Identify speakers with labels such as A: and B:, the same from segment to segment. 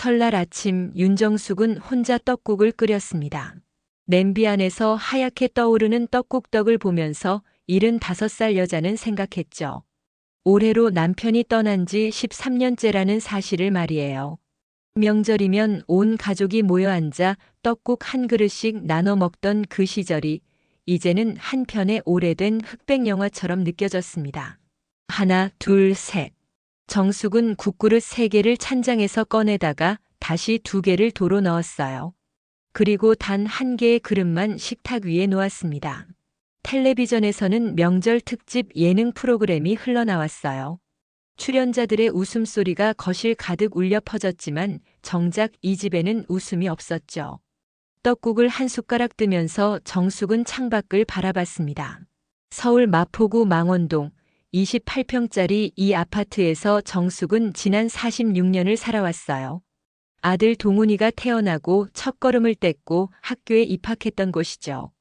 A: 설날 아침 윤정숙은 혼자 떡국을 끓였습니다. 냄비 안에서 하얗게 떠오르는 떡국떡을 보면서 75살 여자는 생각했죠. 올해로 남편이 떠난 지 13년째라는 사실을 말이에요. 명절이면 온 가족이 모여 앉아 떡국 한 그릇씩 나눠 먹던 그 시절이 이제는 한편의 오래된 흑백 영화처럼 느껴졌습니다. 하나, 둘, 셋. 정숙은 국그릇 3개를 찬장에서 꺼내다가 다시 2개를 도로 넣었어요. 그리고 단 1개의 그릇만 식탁 위에 놓았습니다. 텔레비전에서는 명절 특집 예능 프로그램이 흘러나왔어요. 출연자들의 웃음소리가 거실 가득 울려 퍼졌지만 정작 이 집에는 웃음이 없었죠. 떡국을 한 숟가락 뜨면서 정숙은 창밖을 바라봤습니다. 서울 마포구 망원동 28평짜리 이 아파트에서 정숙은 지난 46년을 살아왔어요. 아들 동훈이가 태어나고 첫걸음을 뗐고 학교에 입학했던 곳이죠.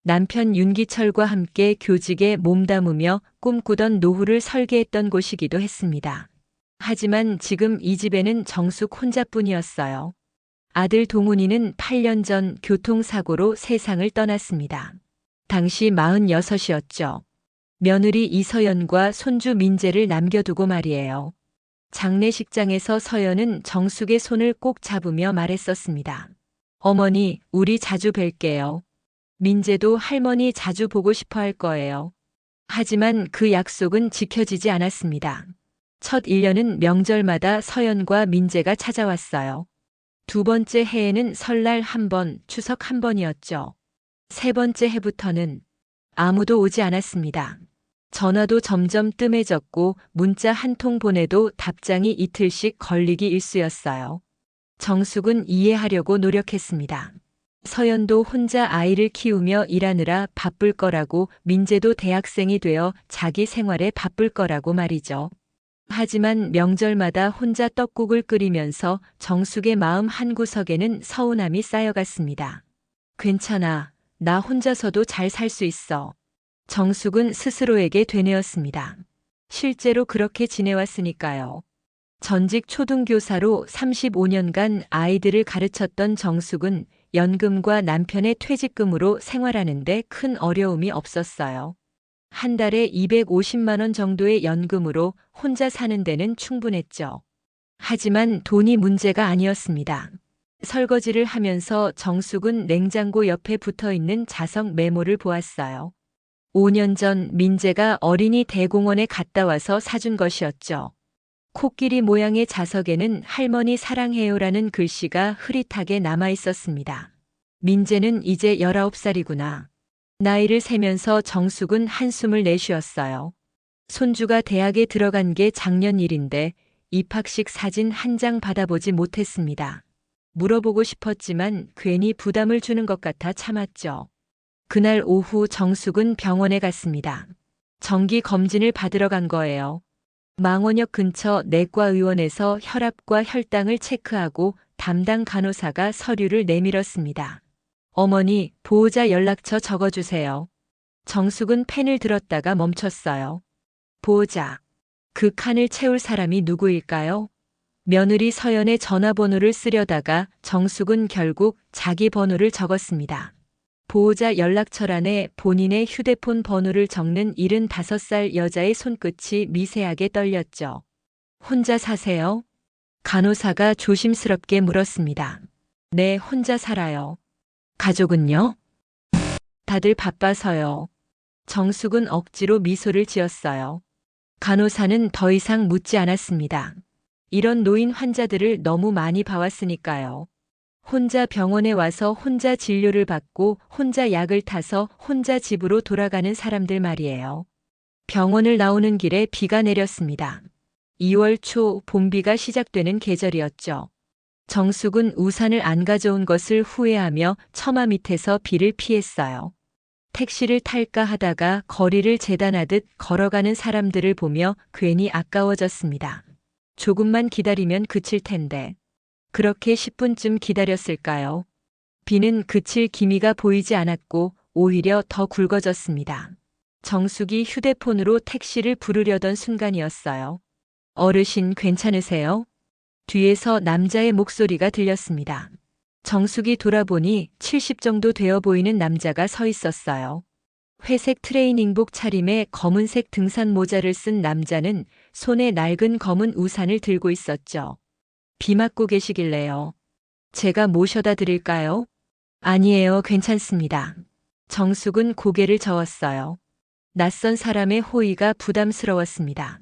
A: 남편 윤기철과 함께 교직에 몸담으며 꿈꾸던 노후를 설계했던 곳이기도 했습니다. 하지만 지금 이 집에는 정숙 혼자뿐이었어요. 아들 동훈이는 8년 전 교통사고로 세상을 떠났습니다. 당시 46이었죠. 며느리 이서연과 손주 민재를 남겨두고 말이에요. 장례식장에서 서연은 정숙의 손을 꼭 잡으며 말했었습니다. 어머니, 우리 자주 뵐게요. 민재도 할머니 자주 보고 싶어 할 거예요. 하지만 그 약속은 지켜지지 않았습니다. 첫 1년은 명절마다 서연과 민재가 찾아왔어요. 2번째 해에는 설날 1번, 추석 1번이었죠. 3번째 해부터는 아무도 오지 않았습니다. 전화도 점점 뜸해졌고 문자 한 통 보내도 답장이 이틀씩 걸리기 일쑤였어요. 정숙은 이해하려고 노력했습니다. 서연도 혼자 아이를 키우며 일하느라 바쁠 거라고, 민재도 대학생이 되어 자기 생활에 바쁠 거라고 말이죠. 하지만 명절마다 혼자 떡국을 끓이면서 정숙의 마음 한구석에는 서운함이 쌓여갔습니다. 괜찮아. 나 혼자서도 잘 살 수 있어. 정숙은 스스로에게 되뇌었습니다. 실제로 그렇게 지내왔으니까요. 전직 초등교사로 35년간 아이들을 가르쳤던 정숙은 연금과 남편의 퇴직금으로 생활하는데 큰 어려움이 없었어요. 한 달에 250만 원 정도의 연금으로 혼자 사는 데는 충분했죠. 하지만 돈이 문제가 아니었습니다. 설거지를 하면서 정숙은 냉장고 옆에 붙어있는 자석 메모를 보았어요. 5년 전 민재가 어린이 대공원에 갔다 와서 사준 것이었죠. 코끼리 모양의 자석에는 할머니 사랑해요라는 글씨가 흐릿하게 남아 있었습니다. 민재는 이제 19살이구나. 나이를 세면서 정숙은 한숨을 내쉬었어요. 손주가 대학에 들어간 게 작년 일인데 입학식 사진 한 장 받아보지 못했습니다. 물어보고 싶었지만 괜히 부담을 주는 것 같아 참았죠. 그날 오후 정숙은 병원에 갔습니다. 정기 검진을 받으러 간 거예요. 망원역 근처 내과의원에서 혈압과 혈당을 체크하고 담당 간호사가 서류를 내밀었습니다. 어머니, 보호자 연락처 적어주세요. 정숙은 펜을 들었다가 멈췄어요. 보호자. 그 칸을 채울 사람이 누구일까요? 며느리 서연의 전화번호를 쓰려다가 정숙은 결국 자기 번호를 적었습니다. 보호자 연락처란에 본인의 휴대폰 번호를 적는 75살 여자의 손끝이 미세하게 떨렸죠. 혼자 사세요? 간호사가 조심스럽게 물었습니다. 네, 혼자 살아요. 가족은요? 다들 바빠서요. 정숙은 억지로 미소를 지었어요. 간호사는 더 이상 묻지 않았습니다. 이런 노인 환자들을 너무 많이 봐왔으니까요. 혼자 병원에 와서 혼자 진료를 받고 혼자 약을 타서 혼자 집으로 돌아가는 사람들 말이에요. 병원을 나오는 길에 비가 내렸습니다. 2월 초 봄비가 시작되는 계절이었죠. 정숙은 우산을 안 가져온 것을 후회하며 처마 밑에서 비를 피했어요. 택시를 탈까 하다가 거리를 재단하듯 걸어가는 사람들을 보며 괜히 아까워졌습니다. 조금만 기다리면 그칠 텐데. 그렇게 10분쯤 기다렸을까요? 비는 그칠 기미가 보이지 않았고 오히려 더 굵어졌습니다. 정숙이 휴대폰으로 택시를 부르려던 순간이었어요. 어르신 괜찮으세요? 뒤에서 남자의 목소리가 들렸습니다. 정숙이 돌아보니 70 정도 되어 보이는 남자가 서 있었어요. 회색 트레이닝복 차림에 검은색 등산 모자를 쓴 남자는 손에 낡은 검은 우산을 들고 있었죠. 비 맞고 계시길래요. 제가 모셔다 드릴까요? 아니에요, 괜찮습니다. 정숙은 고개를 저었어요. 낯선 사람의 호의가 부담스러웠습니다.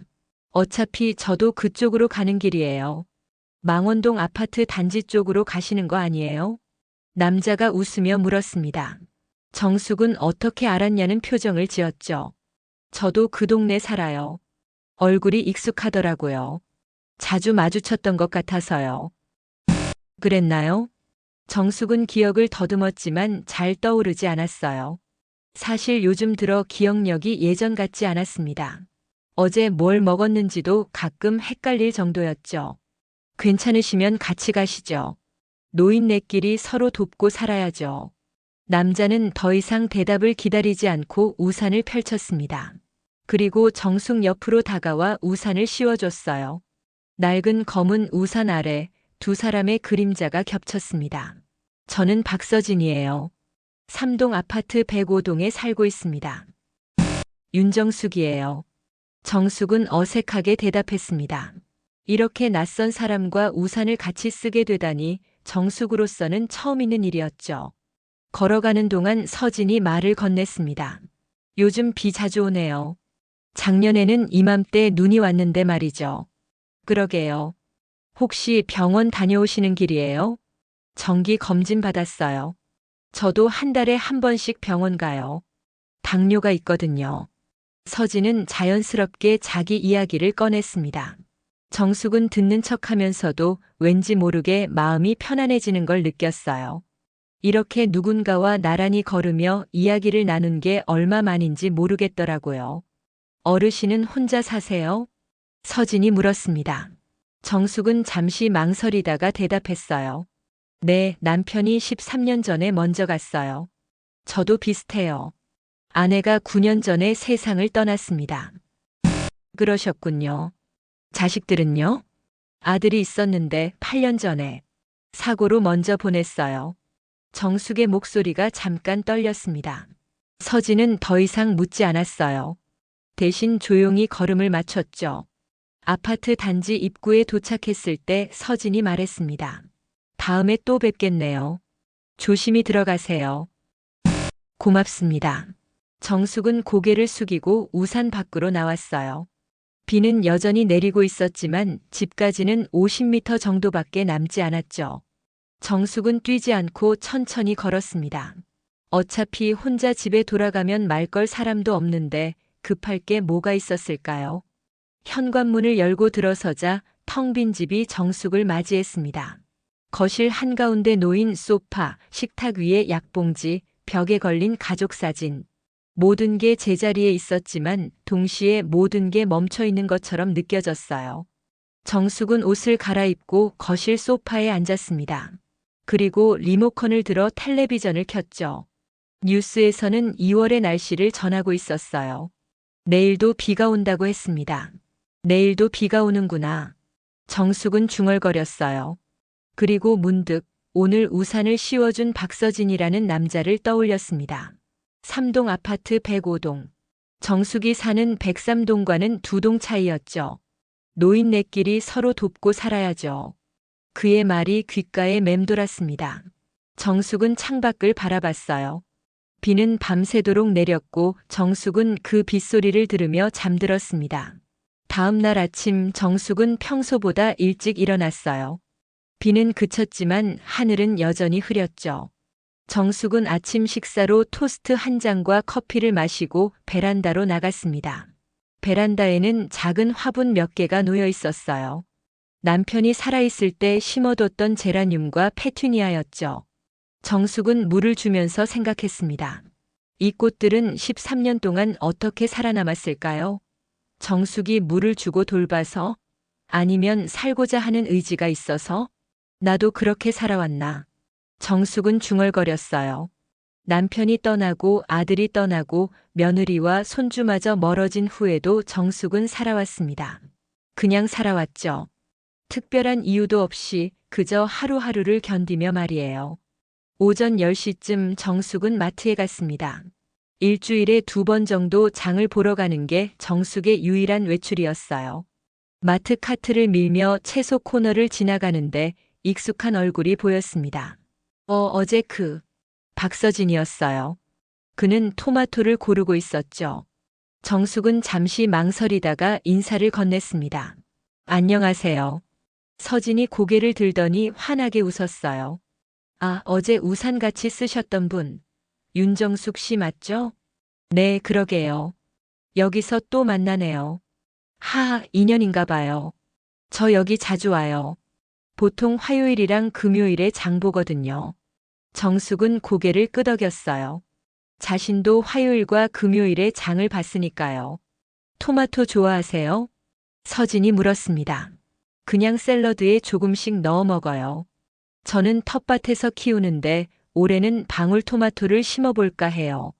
A: 어차피 저도 그쪽으로 가는 길이에요. 망원동 아파트 단지 쪽으로 가시는 거 아니에요? 남자가 웃으며 물었습니다. 정숙은 어떻게 알았냐는 표정을 지었죠. 저도 그 동네 살아요. 얼굴이 익숙하더라고요. 자주 마주쳤던 것 같아서요. 그랬나요? 정숙은 기억을 더듬었지만 잘 떠오르지 않았어요. 사실 요즘 들어 기억력이 예전 같지 않았습니다. 어제 뭘 먹었는지도 가끔 헷갈릴 정도였죠. 괜찮으시면 같이 가시죠. 노인네끼리 서로 돕고 살아야죠. 남자는 더 이상 대답을 기다리지 않고 우산을 펼쳤습니다. 그리고 정숙 옆으로 다가와 우산을 씌워줬어요. 낡은 검은 우산 아래 두 사람의 그림자가 겹쳤습니다. 저는 박서진이에요. 3동 아파트 105동에 살고 있습니다. 윤정숙이에요. 정숙은 어색하게 대답했습니다. 이렇게 낯선 사람과 우산을 같이 쓰게 되다니 정숙으로서는 처음 있는 일이었죠. 걸어가는 동안 서진이 말을 건넸습니다. 요즘 비 자주 오네요. 작년에는 이맘때 눈이 왔는데 말이죠. 그러게요. 혹시 병원 다녀오시는 길이에요? 정기 검진 받았어요. 저도 한 달에 한 번씩 병원 가요. 당뇨가 있거든요. 서진은 자연스럽게 자기 이야기를 꺼냈습니다. 정숙은 듣는 척하면서도 왠지 모르게 마음이 편안해지는 걸 느꼈어요. 이렇게 누군가와 나란히 걸으며 이야기를 나눈 게 얼마만인지 모르겠더라고요. 어르신은 혼자 사세요? 서진이 물었습니다. 정숙은 잠시 망설이다가 대답했어요. 네, 남편이 13년 전에 먼저 갔어요. 저도 비슷해요. 아내가 9년 전에 세상을 떠났습니다. 그러셨군요. 자식들은요? 아들이 있었는데 8년 전에 사고로 먼저 보냈어요. 정숙의 목소리가 잠깐 떨렸습니다. 서진은 더 이상 묻지 않았어요. 대신 조용히 걸음을 맞췄죠. 아파트 단지 입구에 도착했을 때 서진이 말했습니다. 다음에 또 뵙겠네요. 조심히 들어가세요. 고맙습니다. 정숙은 고개를 숙이고 우산 밖으로 나왔어요. 비는 여전히 내리고 있었지만 집까지는 50m 정도밖에 남지 않았죠. 정숙은 뛰지 않고 천천히 걸었습니다. 어차피 혼자 집에 돌아가면 말 걸 사람도 없는데 급할 게 뭐가 있었을까요? 현관문을 열고 들어서자 텅 빈 집이 정숙을 맞이했습니다. 거실 한가운데 놓인 소파, 식탁 위에 약봉지, 벽에 걸린 가족 사진. 모든 게 제자리에 있었지만 동시에 모든 게 멈춰 있는 것처럼 느껴졌어요. 정숙은 옷을 갈아입고 거실 소파에 앉았습니다. 그리고 리모컨을 들어 텔레비전을 켰죠. 뉴스에서는 2월의 날씨를 전하고 있었어요. 내일도 비가 온다고 했습니다. 내일도 비가 오는구나. 정숙은 중얼거렸어요. 그리고 문득 오늘 우산을 씌워준 박서진이라는 남자를 떠올렸습니다. 3동 아파트 105동. 정숙이 사는 103동과는 2동 차이였죠. 노인네끼리 서로 돕고 살아야죠. 그의 말이 귓가에 맴돌았습니다. 정숙은 창밖을 바라봤어요. 비는 밤새도록 내렸고 정숙은 그 빗소리를 들으며 잠들었습니다. 다음 날 아침 정숙은 평소보다 일찍 일어났어요. 비는 그쳤지만 하늘은 여전히 흐렸죠. 정숙은 아침 식사로 토스트 한 잔과 커피를 마시고 베란다로 나갔습니다. 베란다에는 작은 화분 몇 개가 놓여 있었어요. 남편이 살아있을 때 심어뒀던 제라늄과 페투니아였죠. 정숙은 물을 주면서 생각했습니다. 이 꽃들은 13년 동안 어떻게 살아남았을까요? 정숙이 물을 주고 돌봐서? 아니면 살고자 하는 의지가 있어서? 나도 그렇게 살아왔나? 정숙은 중얼거렸어요. 남편이 떠나고 아들이 떠나고 며느리와 손주마저 멀어진 후에도 정숙은 살아왔습니다. 그냥 살아왔죠. 특별한 이유도 없이 그저 하루하루를 견디며 말이에요. 오전 10시쯤 정숙은 마트에 갔습니다. 일주일에 2번 정도 장을 보러 가는 게 정숙의 유일한 외출이었어요. 마트 카트를 밀며 채소 코너를 지나가는데 익숙한 얼굴이 보였습니다. 어제 박서진이었어요. 그는 토마토를 고르고 있었죠. 정숙은 잠시 망설이다가 인사를 건넸습니다. 안녕하세요. 서진이 고개를 들더니 환하게 웃었어요. 아, 어제 우산 같이 쓰셨던 분. 윤정숙 씨 맞죠? 네, 그러게요. 여기서 또 만나네요. 인연인가 봐요. 저 여기 자주 와요. 보통 화요일이랑 금요일에 장 보거든요. 정숙은 고개를 끄덕였어요. 자신도 화요일과 금요일에 장을 봤으니까요. 토마토 좋아하세요? 서진이 물었습니다. 그냥 샐러드에 조금씩 넣어 먹어요. 저는 텃밭에서 키우는데 올해는 방울토마토를 심어볼까 해요.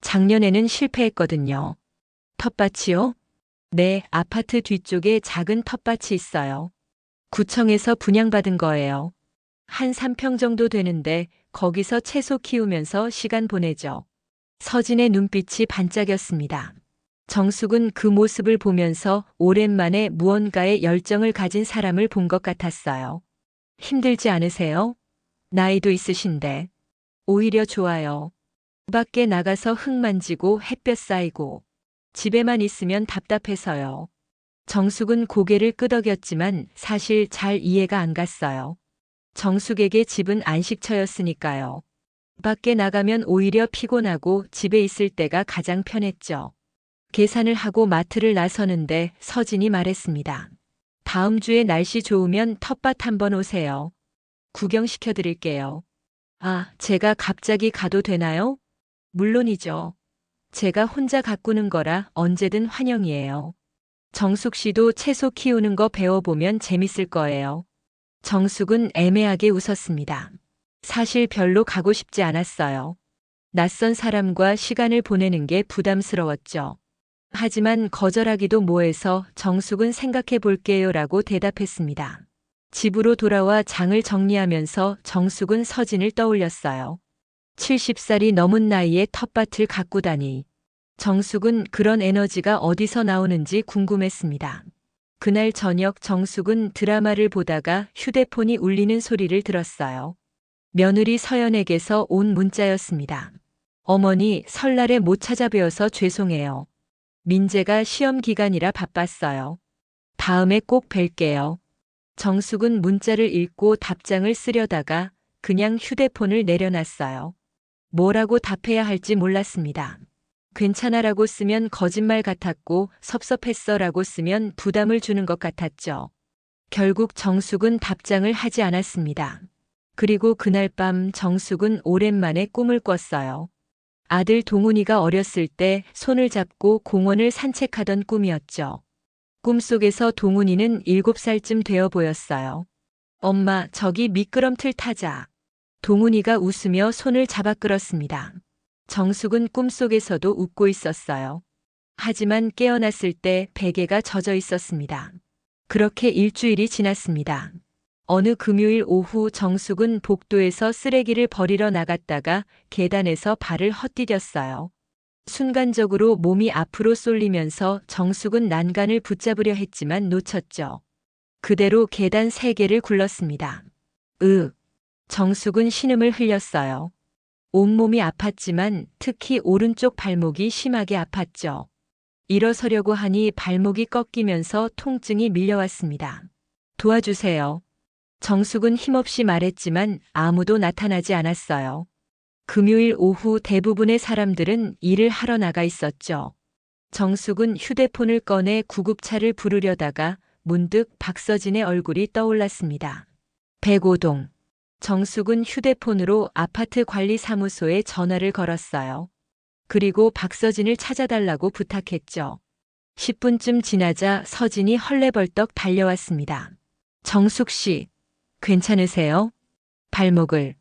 A: 작년에는 실패했거든요. 텃밭이요? 네, 아파트 뒤쪽에 작은 텃밭이 있어요. 구청에서 분양받은 거예요. 한 3평 정도 되는데 거기서 채소 키우면서 시간 보내죠. 서진의 눈빛이 반짝였습니다. 정숙은 그 모습을 보면서 오랜만에 무언가에 열정을 가진 사람을 본 것 같았어요. 힘들지 않으세요? 나이도 있으신데. 오히려 좋아요. 밖에 나가서 흙 만지고 햇볕 쌓이고 집에만 있으면 답답해서요. 정숙은 고개를 끄덕였지만 사실 잘 이해가 안 갔어요. 정숙에게 집은 안식처였으니까요. 밖에 나가면 오히려 피곤하고 집에 있을 때가 가장 편했죠. 계산을 하고 마트를 나서는데 서진이 말했습니다. 다음 주에 날씨 좋으면 텃밭 한번 오세요. 구경시켜 드릴게요. 제가 갑자기 가도 되나요? 물론이죠. 제가 혼자 가꾸는 거라 언제든 환영이에요. 정숙 씨도 채소 키우는 거 배워보면 재밌을 거예요. 정숙은 애매하게 웃었습니다. 사실 별로 가고 싶지 않았어요. 낯선 사람과 시간을 보내는 게 부담스러웠죠. 하지만 거절하기도 뭐해서 정숙은 생각해 볼게요 라고 대답했습니다. 집으로 돌아와 장을 정리하면서 정숙은 서진을 떠올렸어요. 70살이 넘은 나이에 텃밭을 가꾸다니. 정숙은 그런 에너지가 어디서 나오는지 궁금했습니다. 그날 저녁 정숙은 드라마를 보다가 휴대폰이 울리는 소리를 들었어요. 며느리 서연에게서 온 문자였습니다. 어머니, 설날에 못 찾아뵈어서 죄송해요. 민재가 시험 기간이라 바빴어요. 다음에 꼭 뵐게요. 정숙은 문자를 읽고 답장을 쓰려다가 그냥 휴대폰을 내려놨어요. 뭐라고 답해야 할지 몰랐습니다. 괜찮아라고 쓰면 거짓말 같았고 섭섭했어라고 쓰면 부담을 주는 것 같았죠. 결국 정숙은 답장을 하지 않았습니다. 그리고 그날 밤 정숙은 오랜만에 꿈을 꿨어요. 아들 동훈이가 어렸을 때 손을 잡고 공원을 산책하던 꿈이었죠. 꿈속에서 동훈이는 7살쯤 되어 보였어요. 엄마, 저기 미끄럼틀 타자. 동훈이가 웃으며 손을 잡아 끌었습니다. 정숙은 꿈속에서도 웃고 있었어요. 하지만 깨어났을 때 베개가 젖어 있었습니다. 그렇게 일주일이 지났습니다. 어느 금요일 오후 정숙은 복도에서 쓰레기를 버리러 나갔다가 계단에서 발을 헛디뎠어요. 순간적으로 몸이 앞으로 쏠리면서 정숙은 난간을 붙잡으려 했지만 놓쳤죠. 그대로 계단 3개를 굴렀습니다. 정숙은 신음을 흘렸어요. 온몸이 아팠지만 특히 오른쪽 발목이 심하게 아팠죠. 일어서려고 하니 발목이 꺾이면서 통증이 밀려왔습니다. 도와주세요. 정숙은 힘없이 말했지만 아무도 나타나지 않았어요. 금요일 오후 대부분의 사람들은 일을 하러 나가 있었죠. 정숙은 휴대폰을 꺼내 구급차를 부르려다가 문득 박서진의 얼굴이 떠올랐습니다. 105동. 정숙은 휴대폰으로 아파트 관리사무소에 전화를 걸었어요. 그리고 박서진을 찾아달라고 부탁했죠. 10분쯤 지나자 서진이 헐레벌떡 달려왔습니다. 정숙 씨, 괜찮으세요? 발목을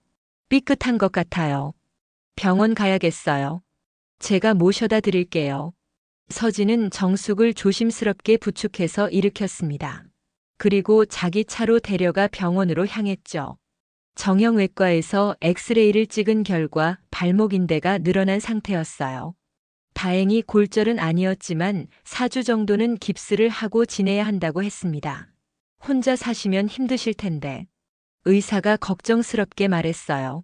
A: 삐끗한 것 같아요. 병원 가야겠어요. 제가 모셔다 드릴게요. 서진은 정숙을 조심스럽게 부축해서 일으켰습니다. 그리고 자기 차로 데려가 병원으로 향했죠. 정형외과에서 엑스레이를 찍은 결과 발목 인대가 늘어난 상태였어요. 다행히 골절은 아니었지만 4주 정도는 깁스를 하고 지내야 한다고 했습니다. 혼자 사시면 힘드실 텐데. 의사가 걱정스럽게 말했어요.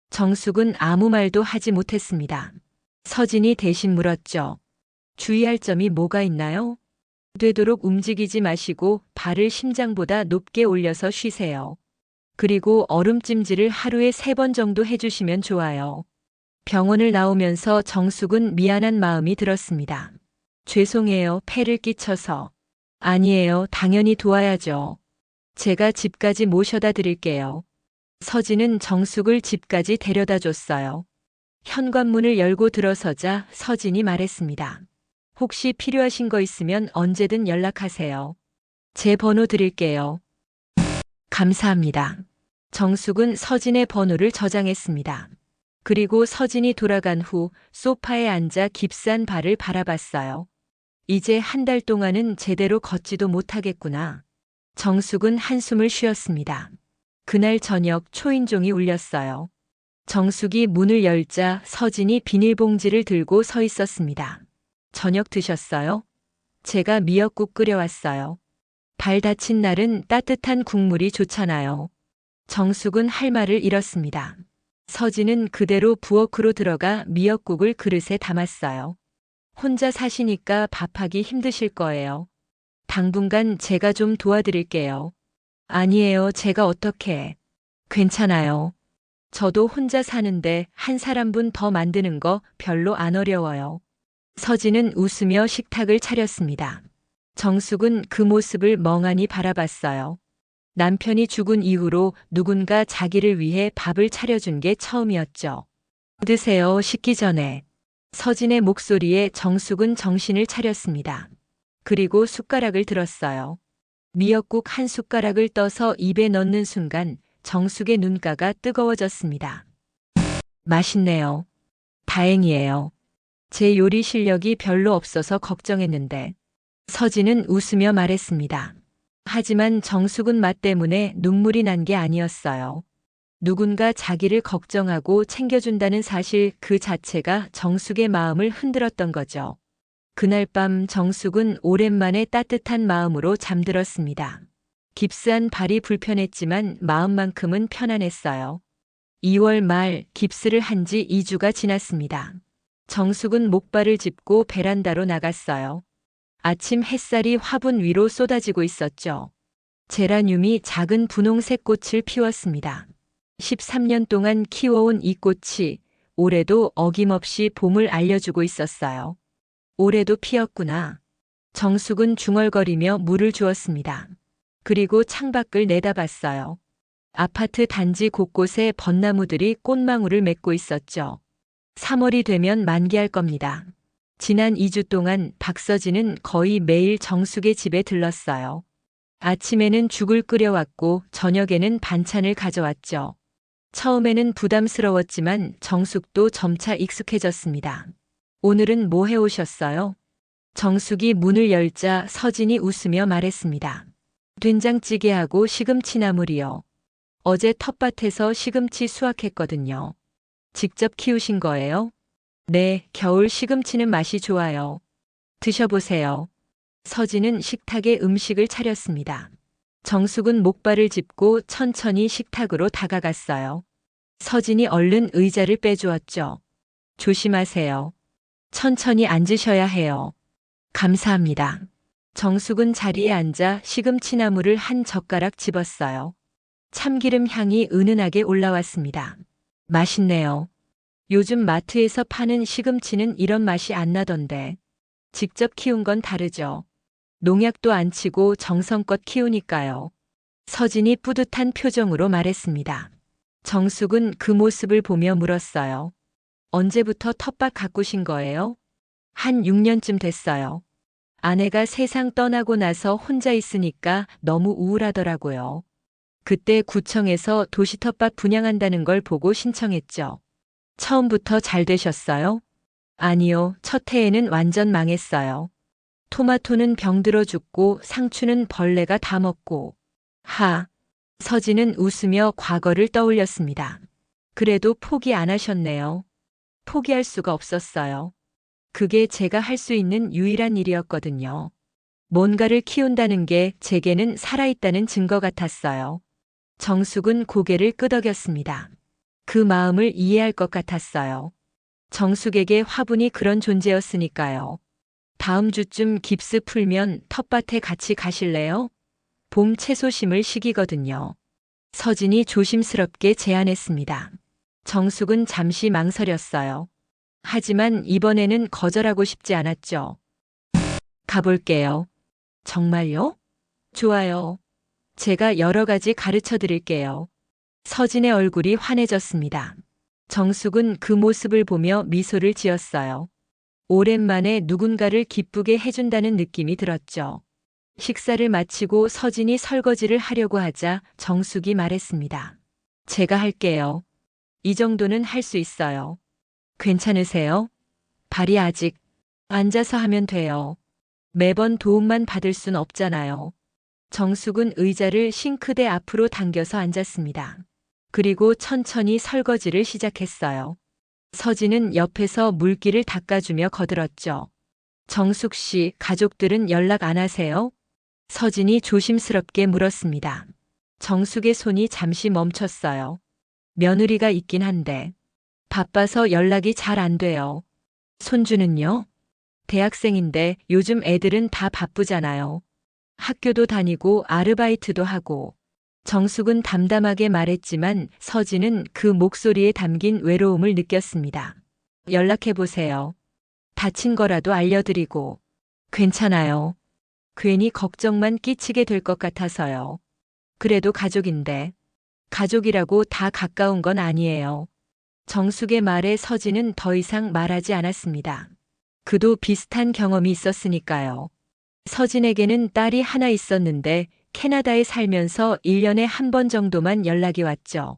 A: 정숙은 아무 말도 하지 못했습니다. 서진이 대신 물었죠. 주의할 점이 뭐가 있나요? 되도록 움직이지 마시고 발을 심장보다 높게 올려서 쉬세요. 그리고 얼음찜질을 하루에 3번 정도 해주시면 좋아요. 병원을 나오면서 정숙은 미안한 마음이 들었습니다. 죄송해요, 폐를 끼쳐서. 아니에요, 당연히 도와야죠. 제가 집까지 모셔다 드릴게요. 서진은 정숙을 집까지 데려다 줬어요. 현관문을 열고 들어서자 서진이 말했습니다. 혹시 필요하신 거 있으면 언제든 연락하세요. 제 번호 드릴게요. 감사합니다. 정숙은 서진의 번호를 저장했습니다. 그리고 서진이 돌아간 후 소파에 앉아 깁스한 발을 바라봤어요. 이제 한 달 동안은 제대로 걷지도 못하겠구나. 정숙은 한숨을 쉬었습니다. 그날 저녁 초인종이 울렸어요. 정숙이 문을 열자 서진이 비닐봉지를 들고 서 있었습니다. 저녁 드셨어요? 제가 미역국 끓여왔어요. 발 다친 날은 따뜻한 국물이 좋잖아요. 정숙은 할 말을 잃었습니다. 서진은 그대로 부엌으로 들어가 미역국을 그릇에 담았어요. 혼자 사시니까 밥하기 힘드실 거예요. 당분간 제가 좀 도와드릴게요. 아니에요, 제가 어떻게. 괜찮아요. 저도 혼자 사는데 한 사람분 더 만드는 거 별로 안 어려워요. 서진은 웃으며 식탁을 차렸습니다. 정숙은 그 모습을 멍하니 바라봤어요. 남편이 죽은 이후로 누군가 자기를 위해 밥을 차려준 게 처음이었죠. 드세요, 식기 전에. 서진의 목소리에 정숙은 정신을 차렸습니다. 그리고 숟가락을 들었어요. 미역국 한 숟가락을 떠서 입에 넣는 순간 정숙의 눈가가 뜨거워졌습니다. 맛있네요. 다행이에요. 제 요리 실력이 별로 없어서 걱정했는데. 서진은 웃으며 말했습니다. 하지만 정숙은 맛 때문에 눈물이 난 게 아니었어요. 누군가 자기를 걱정하고 챙겨준다는 사실 그 자체가 정숙의 마음을 흔들었던 거죠. 그날 밤 정숙은 오랜만에 따뜻한 마음으로 잠들었습니다. 깁스한 발이 불편했지만 마음만큼은 편안했어요. 2월 말 깁스를 한 지 2주가 지났습니다. 정숙은 목발을 짚고 베란다로 나갔어요. 아침 햇살이 화분 위로 쏟아지고 있었죠. 제라늄이 작은 분홍색 꽃을 피웠습니다. 13년 동안 키워온 이 꽃이 올해도 어김없이 봄을 알려주고 있었어요. 올해도 피었구나. 정숙은 중얼거리며 물을 주었습니다. 그리고 창밖을 내다봤어요. 아파트 단지 곳곳에 벚나무들이 꽃망울을 맺고 있었죠. 3월이 되면 만개할 겁니다. 지난 2주 동안 박서진은 거의 매일 정숙의 집에 들렀어요. 아침에는 죽을 끓여왔고 저녁에는 반찬을 가져왔죠. 처음에는 부담스러웠지만 정숙도 점차 익숙해졌습니다. 오늘은 뭐 해오셨어요? 정숙이 문을 열자 서진이 웃으며 말했습니다. 된장찌개하고 시금치나물이요. 어제 텃밭에서 시금치 수확했거든요. 직접 키우신 거예요? 네, 겨울 시금치는 맛이 좋아요. 드셔보세요. 서진은 식탁에 음식을 차렸습니다. 정숙은 목발을 짚고 천천히 식탁으로 다가갔어요. 서진이 얼른 의자를 빼주었죠. 조심하세요. 천천히 앉으셔야 해요. 감사합니다. 정숙은 자리에 앉아 시금치나물을 한 젓가락 집었어요. 참기름 향이 은은하게 올라왔습니다. 맛있네요. 요즘 마트에서 파는 시금치는 이런 맛이 안 나던데. 직접 키운 건 다르죠. 농약도 안 치고 정성껏 키우니까요. 서진이 뿌듯한 표정으로 말했습니다. 정숙은 그 모습을 보며 물었어요. 언제부터 텃밭 가꾸신 거예요? 한 6년쯤 됐어요. 아내가 세상 떠나고 나서 혼자 있으니까 너무 우울하더라고요. 그때 구청에서 도시 텃밭 분양한다는 걸 보고 신청했죠. 처음부터 잘 되셨어요? 아니요, 첫 해에는 완전 망했어요. 토마토는 병들어 죽고 상추는 벌레가 다 먹고. 하. 서진은 웃으며 과거를 떠올렸습니다. 그래도 포기 안 하셨네요. 포기할 수가 없었어요. 그게 제가 할 수 있는 유일한 일이었거든요. 뭔가를 키운다는 게 제게는 살아있다는 증거 같았어요. 정숙은 고개를 끄덕였습니다. 그 마음을 이해할 것 같았어요. 정숙에게 화분이 그런 존재였으니까요. 다음 주쯤 깁스 풀면 텃밭에 같이 가실래요? 봄 채소 심을 시기거든요. 서진이 조심스럽게 제안했습니다. 정숙은 잠시 망설였어요. 하지만 이번에는 거절하고 싶지 않았죠. 가볼게요. 정말요? 좋아요. 제가 여러 가지 가르쳐 드릴게요. 서진의 얼굴이 환해졌습니다. 정숙은 그 모습을 보며 미소를 지었어요. 오랜만에 누군가를 기쁘게 해준다는 느낌이 들었죠. 식사를 마치고 서진이 설거지를 하려고 하자 정숙이 말했습니다. 제가 할게요. 이 정도는 할 수 있어요. 괜찮으세요? 발이 아직 앉아서 하면 돼요. 매번 도움만 받을 순 없잖아요. 정숙은 의자를 싱크대 앞으로 당겨서 앉았습니다. 그리고 천천히 설거지를 시작했어요. 서진은 옆에서 물기를 닦아주며 거들었죠. 정숙 씨, 가족들은 연락 안 하세요? 서진이 조심스럽게 물었습니다. 정숙의 손이 잠시 멈췄어요. 며느리가 있긴 한데 바빠서 연락이 잘 안 돼요. 손주는요? 대학생인데 요즘 애들은 다 바쁘잖아요. 학교도 다니고 아르바이트도 하고. 정숙은 담담하게 말했지만 서진은 그 목소리에 담긴 외로움을 느꼈습니다. 연락해보세요. 다친 거라도 알려드리고. 괜찮아요. 괜히 걱정만 끼치게 될 것 같아서요. 그래도 가족인데. 가족이라고 다 가까운 건 아니에요. 정숙의 말에 서진은 더 이상 말하지 않았습니다. 그도 비슷한 경험이 있었으니까요. 서진에게는 딸이 하나 있었는데 캐나다에 살면서 1년에 한 번 정도만 연락이 왔죠.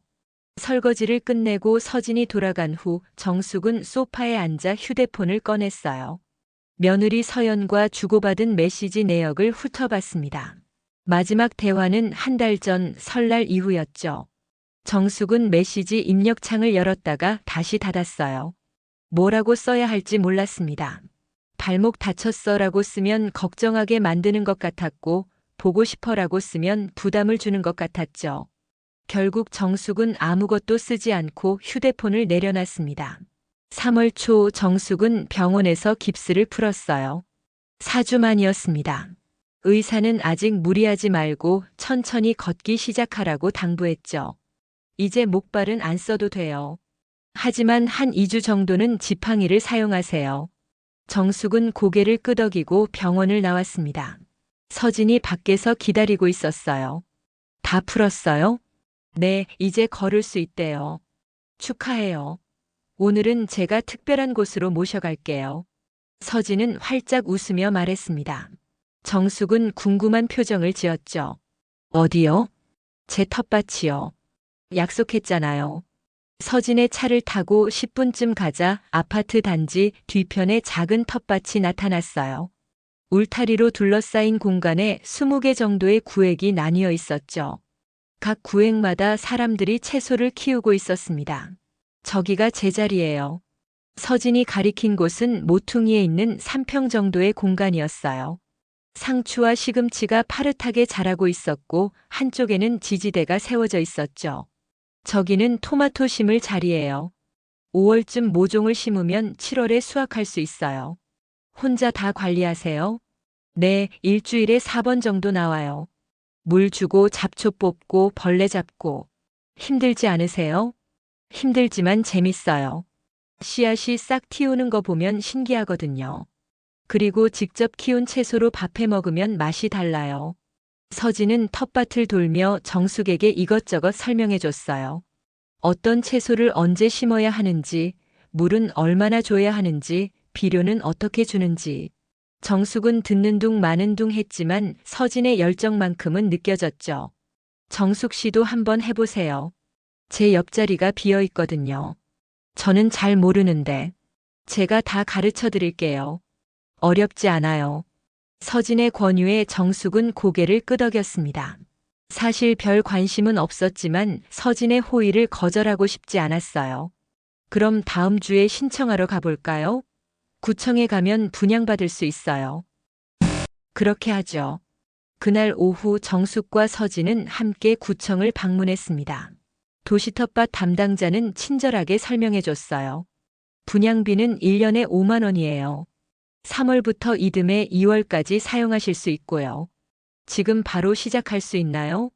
A: 설거지를 끝내고 서진이 돌아간 후 정숙은 소파에 앉아 휴대폰을 꺼냈어요. 며느리 서연과 주고받은 메시지 내역을 훑어봤습니다. 마지막 대화는 한 달 전 설날 이후였죠. 정숙은 메시지 입력창을 열었다가 다시 닫았어요. 뭐라고 써야 할지 몰랐습니다. 발목 다쳤어라고 쓰면 걱정하게 만드는 것 같았고, 보고 싶어라고 쓰면 부담을 주는 것 같았죠. 결국 정숙은 아무것도 쓰지 않고 휴대폰을 내려놨습니다. 3월 초 정숙은 병원에서 깁스를 풀었어요. 4주 만이었습니다. 의사는 아직 무리하지 말고 천천히 걷기 시작하라고 당부했죠. 이제 목발은 안 써도 돼요. 하지만 한 2주 정도는 지팡이를 사용하세요. 정숙은 고개를 끄덕이고 병원을 나왔습니다. 서진이 밖에서 기다리고 있었어요. 다 풀었어요? 네, 이제 걸을 수 있대요. 축하해요. 오늘은 제가 특별한 곳으로 모셔갈게요. 서진은 활짝 웃으며 말했습니다. 정숙은 궁금한 표정을 지었죠. 어디요? 제 텃밭이요. 약속했잖아요. 서진의 차를 타고 10분쯤 가자 아파트 단지 뒤편에 작은 텃밭이 나타났어요. 울타리로 둘러싸인 공간에 20개 정도의 구획이 나뉘어 있었죠. 각 구획마다 사람들이 채소를 키우고 있었습니다. 저기가 제 자리예요. 서진이 가리킨 곳은 모퉁이에 있는 3평 정도의 공간이었어요. 상추와 시금치가 파릇하게 자라고 있었고 한쪽에는 지지대가 세워져 있었죠. 저기는 토마토 심을 자리예요. 5월쯤 모종을 심으면 7월에 수확할 수 있어요. 혼자 다 관리하세요? 네, 일주일에 4번 정도 나와요. 물 주고 잡초 뽑고 벌레 잡고. 힘들지 않으세요? 힘들지만 재밌어요. 씨앗이 싹 틔우는 거 보면 신기하거든요. 그리고 직접 키운 채소로 밥해 먹으면 맛이 달라요. 서진은 텃밭을 돌며 정숙에게 이것저것 설명해 줬어요. 어떤 채소를 언제 심어야 하는지, 물은 얼마나 줘야 하는지, 비료는 어떻게 주는지. 정숙은 듣는 둥 마는 둥 했지만 서진의 열정만큼은 느껴졌죠. 정숙 씨도 한번 해보세요. 제 옆자리가 비어 있거든요. 저는 잘 모르는데 제가 다 가르쳐 드릴게요. 어렵지 않아요. 서진의 권유에 정숙은 고개를 끄덕였습니다. 사실 별 관심은 없었지만 서진의 호의를 거절하고 싶지 않았어요. 그럼 다음 주에 신청하러 가볼까요? 구청에 가면 분양받을 수 있어요. 그렇게 하죠. 그날 오후 정숙과 서진은 함께 구청을 방문했습니다. 도시텃밭 담당자는 친절하게 설명해 줬어요. 분양비는 1년에 5만 원이에요. 3월부터 이듬해 2월까지 사용하실 수 있고요. 지금 바로 시작할 수 있나요?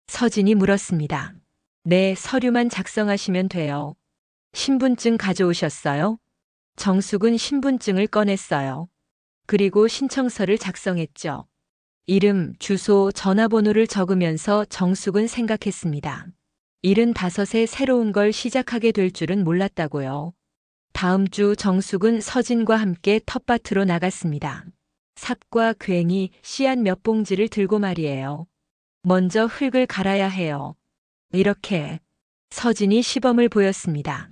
A: 서진이 물었습니다. 네, 서류만 작성하시면 돼요. 신분증 가져오셨어요? 정숙은 신분증을 꺼냈어요. 그리고 신청서를 작성했죠. 이름, 주소, 전화번호를 적으면서 정숙은 생각했습니다. 75에 새로운 걸 시작하게 될 줄은 몰랐다고요. 다음 주 정숙은 서진과 함께 텃밭으로 나갔습니다. 삽과 괭이, 씨앗 몇 봉지를 들고 말이에요. 먼저 흙을 갈아야 해요. 이렇게 서진이 시범을 보였습니다.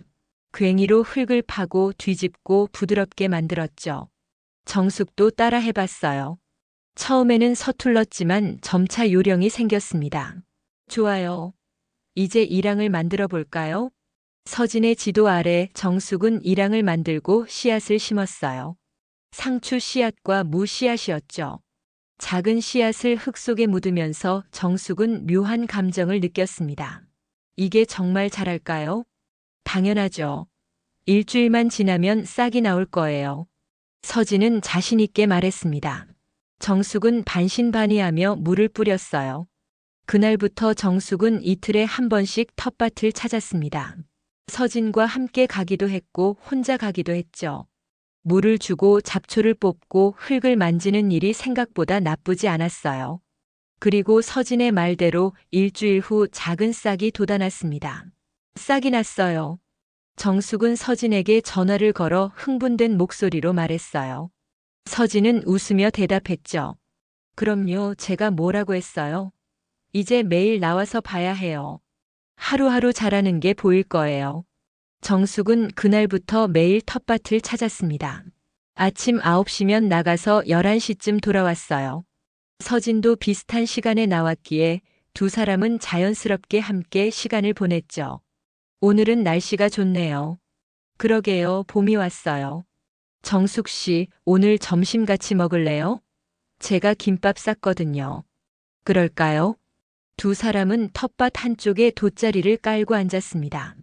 A: 괭이로 흙을 파고 뒤집고 부드럽게 만들었죠. 정숙도 따라 해봤어요. 처음에는 서툴렀지만 점차 요령이 생겼습니다. 좋아요. 이제 이랑을 만들어 볼까요? 서진의 지도 아래 정숙은 이랑을 만들고 씨앗을 심었어요. 상추 씨앗과 무 씨앗이었죠. 작은 씨앗을 흙 속에 묻으면서 정숙은 묘한 감정을 느꼈습니다. 이게 정말 자랄까요? 당연하죠. 일주일만 지나면 싹이 나올 거예요. 서진은 자신 있게 말했습니다. 정숙은 반신반의하며 물을 뿌렸어요. 그날부터 정숙은 이틀에 한 번씩 텃밭을 찾았습니다. 서진과 함께 가기도 했고 혼자 가기도 했죠. 물을 주고 잡초를 뽑고 흙을 만지는 일이 생각보다 나쁘지 않았어요. 그리고 서진의 말대로 일주일 후 작은 싹이 돋아났습니다. 싹이 났어요. 정숙은 서진에게 전화를 걸어 흥분된 목소리로 말했어요. 서진은 웃으며 대답했죠. 그럼요, 제가 뭐라고 했어요? 이제 매일 나와서 봐야 해요. 하루하루 자라는 게 보일 거예요. 정숙은 그날부터 매일 텃밭을 찾았습니다. 아침 9시면 나가서 11시쯤 돌아왔어요. 서진도 비슷한 시간에 나왔기에 두 사람은 자연스럽게 함께 시간을 보냈죠. 오늘은 날씨가 좋네요. 그러게요, 봄이 왔어요. 정숙 씨, 오늘 점심 같이 먹을래요? 제가 김밥 쌌거든요. 그럴까요? 두 사람은 텃밭 한쪽에 돗자리를 깔고 앉았습니다.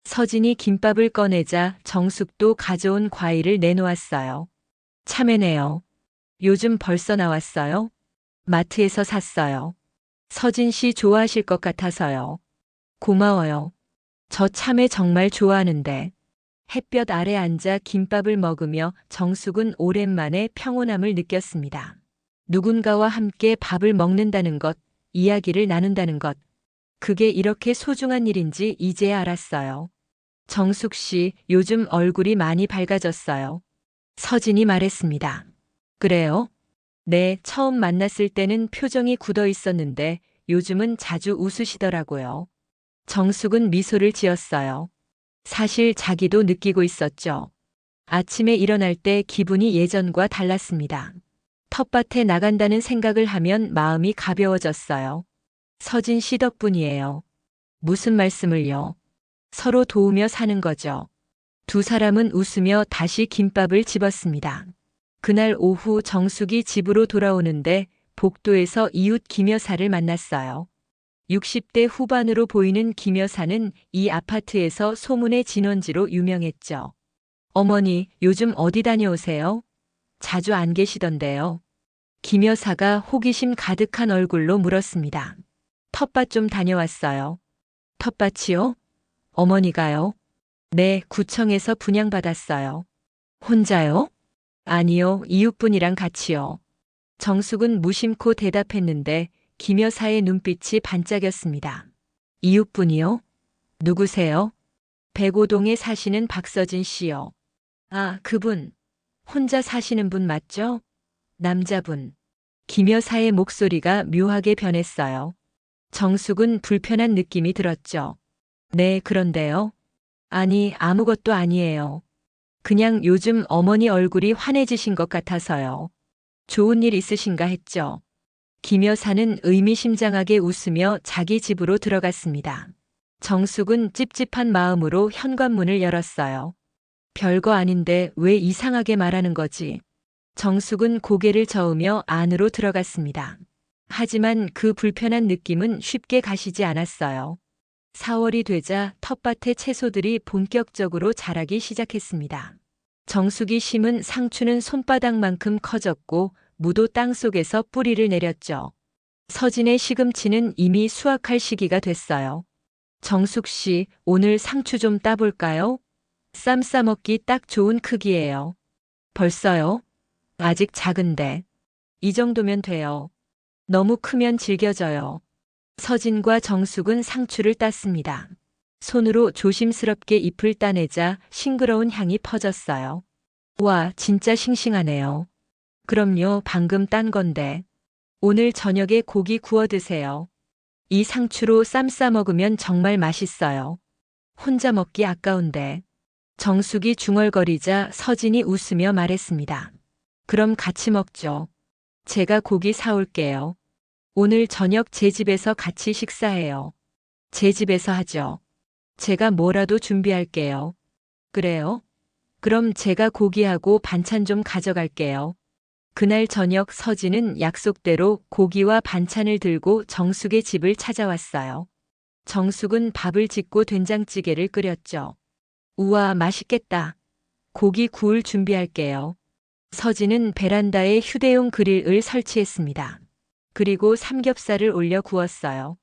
A: 서진이 김밥을 꺼내자 정숙도 가져온 과일을 내놓았어요. 참외네요. 요즘 벌써 나왔어요? 마트에서 샀어요. 서진 씨 좋아하실 것 같아서요. 고마워요. 저 참외 정말 좋아하는데. 햇볕 아래 앉아 김밥을 먹으며 정숙은 오랜만에 평온함을 느꼈습니다. 누군가와 함께 밥을 먹는다는 것, 이야기를 나눈다는 것. 그게 이렇게 소중한 일인지 이제야 알았어요. 정숙 씨, 요즘 얼굴이 많이 밝아졌어요. 서진이 말했습니다. 그래요? 네, 처음 만났을 때는 표정이 굳어 있었는데 요즘은 자주 웃으시더라고요. 정숙은 미소를 지었어요. 사실 자기도 느끼고 있었죠. 아침에 일어날 때 기분이 예전과 달랐습니다. 텃밭에 나간다는 생각을 하면 마음이 가벼워졌어요. 서진 씨 덕분이에요. 무슨 말씀을요? 서로 도우며 사는 거죠. 두 사람은 웃으며 다시 김밥을 집었습니다. 그날 오후 정숙이 집으로 돌아오는데 복도에서 이웃 김 여사를 만났어요. 60대 후반으로 보이는 김 여사는 이 아파트에서 소문의 진원지로 유명했죠. 어머니, 요즘 어디 다녀오세요? 자주 안 계시던데요. 김 여사가 호기심 가득한 얼굴로 물었습니다. 텃밭 좀 다녀왔어요. 텃밭이요? 어머니가요? 네, 구청에서 분양받았어요. 혼자요? 아니요, 이웃분이랑 같이요. 정숙은 무심코 대답했는데 김 여사의 눈빛이 반짝였습니다. 이웃분이요? 누구세요? 백오동에 사시는 박서진 씨요. 아, 그분. 혼자 사시는 분 맞죠? 남자분. 김 여사의 목소리가 묘하게 변했어요. 정숙은 불편한 느낌이 들었죠. 네, 그런데요. 아니, 아무것도 아니에요. 그냥 요즘 어머니 얼굴이 환해지신 것 같아서요. 좋은 일 있으신가 했죠. 김 여사는 의미심장하게 웃으며 자기 집으로 들어갔습니다. 정숙은 찝찝한 마음으로 현관문을 열었어요. 별거 아닌데 왜 이상하게 말하는 거지? 정숙은 고개를 저으며 안으로 들어갔습니다. 하지만 그 불편한 느낌은 쉽게 가시지 않았어요. 4월이 되자 텃밭의 채소들이 본격적으로 자라기 시작했습니다. 정숙이 심은 상추는 손바닥만큼 커졌고 무도 땅속에서 뿌리를 내렸죠. 서진의 시금치는 이미 수확할 시기가 됐어요. 정숙 씨, 오늘 상추 좀 따볼까요? 쌈 싸먹기 딱 좋은 크기예요. 벌써요? 아직 작은데. 이 정도면 돼요. 너무 크면 질겨져요. 서진과 정숙은 상추를 땄습니다. 손으로 조심스럽게 잎을 따내자 싱그러운 향이 퍼졌어요. 와, 진짜 싱싱하네요. 그럼요, 방금 딴 건데. 오늘 저녁에 고기 구워 드세요. 이 상추로 쌈 싸 먹으면 정말 맛있어요. 혼자 먹기 아까운데. 정숙이 중얼거리자 서진이 웃으며 말했습니다. 그럼 같이 먹죠. 제가 고기 사올게요. 오늘 저녁 제 집에서 같이 식사해요. 제 집에서 하죠. 제가 뭐라도 준비할게요. 그래요? 그럼 제가 고기하고 반찬 좀 가져갈게요. 그날 저녁 서진은 약속대로 고기와 반찬을 들고 정숙의 집을 찾아왔어요. 정숙은 밥을 짓고 된장찌개를 끓였죠. 우와, 맛있겠다. 고기 구울 준비할게요. 서진은 베란다에 휴대용 그릴을 설치했습니다. 그리고 삼겹살을 올려 구웠어요.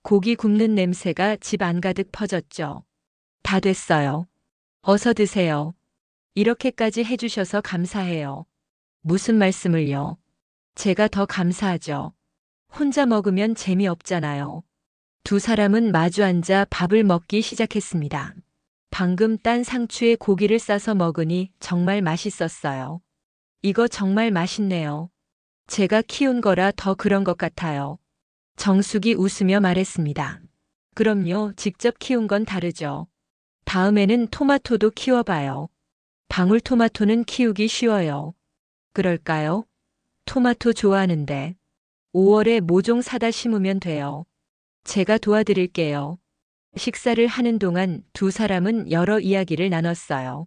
A: 고기 굽는 냄새가 집 안가득 퍼졌죠. 다 됐어요. 어서 드세요. 이렇게까지 해주셔서 감사해요. 무슨 말씀을요? 제가 더 감사하죠. 혼자 먹으면 재미없잖아요. 두 사람은 마주 앉아 밥을 먹기 시작했습니다. 방금 딴 상추에 고기를 싸서 먹으니 정말 맛있었어요. 이거 정말 맛있네요. 제가 키운 거라 더 그런 것 같아요. 정숙이 웃으며 말했습니다. 그럼요, 직접 키운 건 다르죠. 다음에는 토마토도 키워봐요. 방울토마토는 키우기 쉬워요. 그럴까요? 토마토 좋아하는데. 5월에 모종 사다 심으면 돼요. 제가 도와드릴게요. 식사를 하는 동안 두 사람은 여러 이야기를 나눴어요.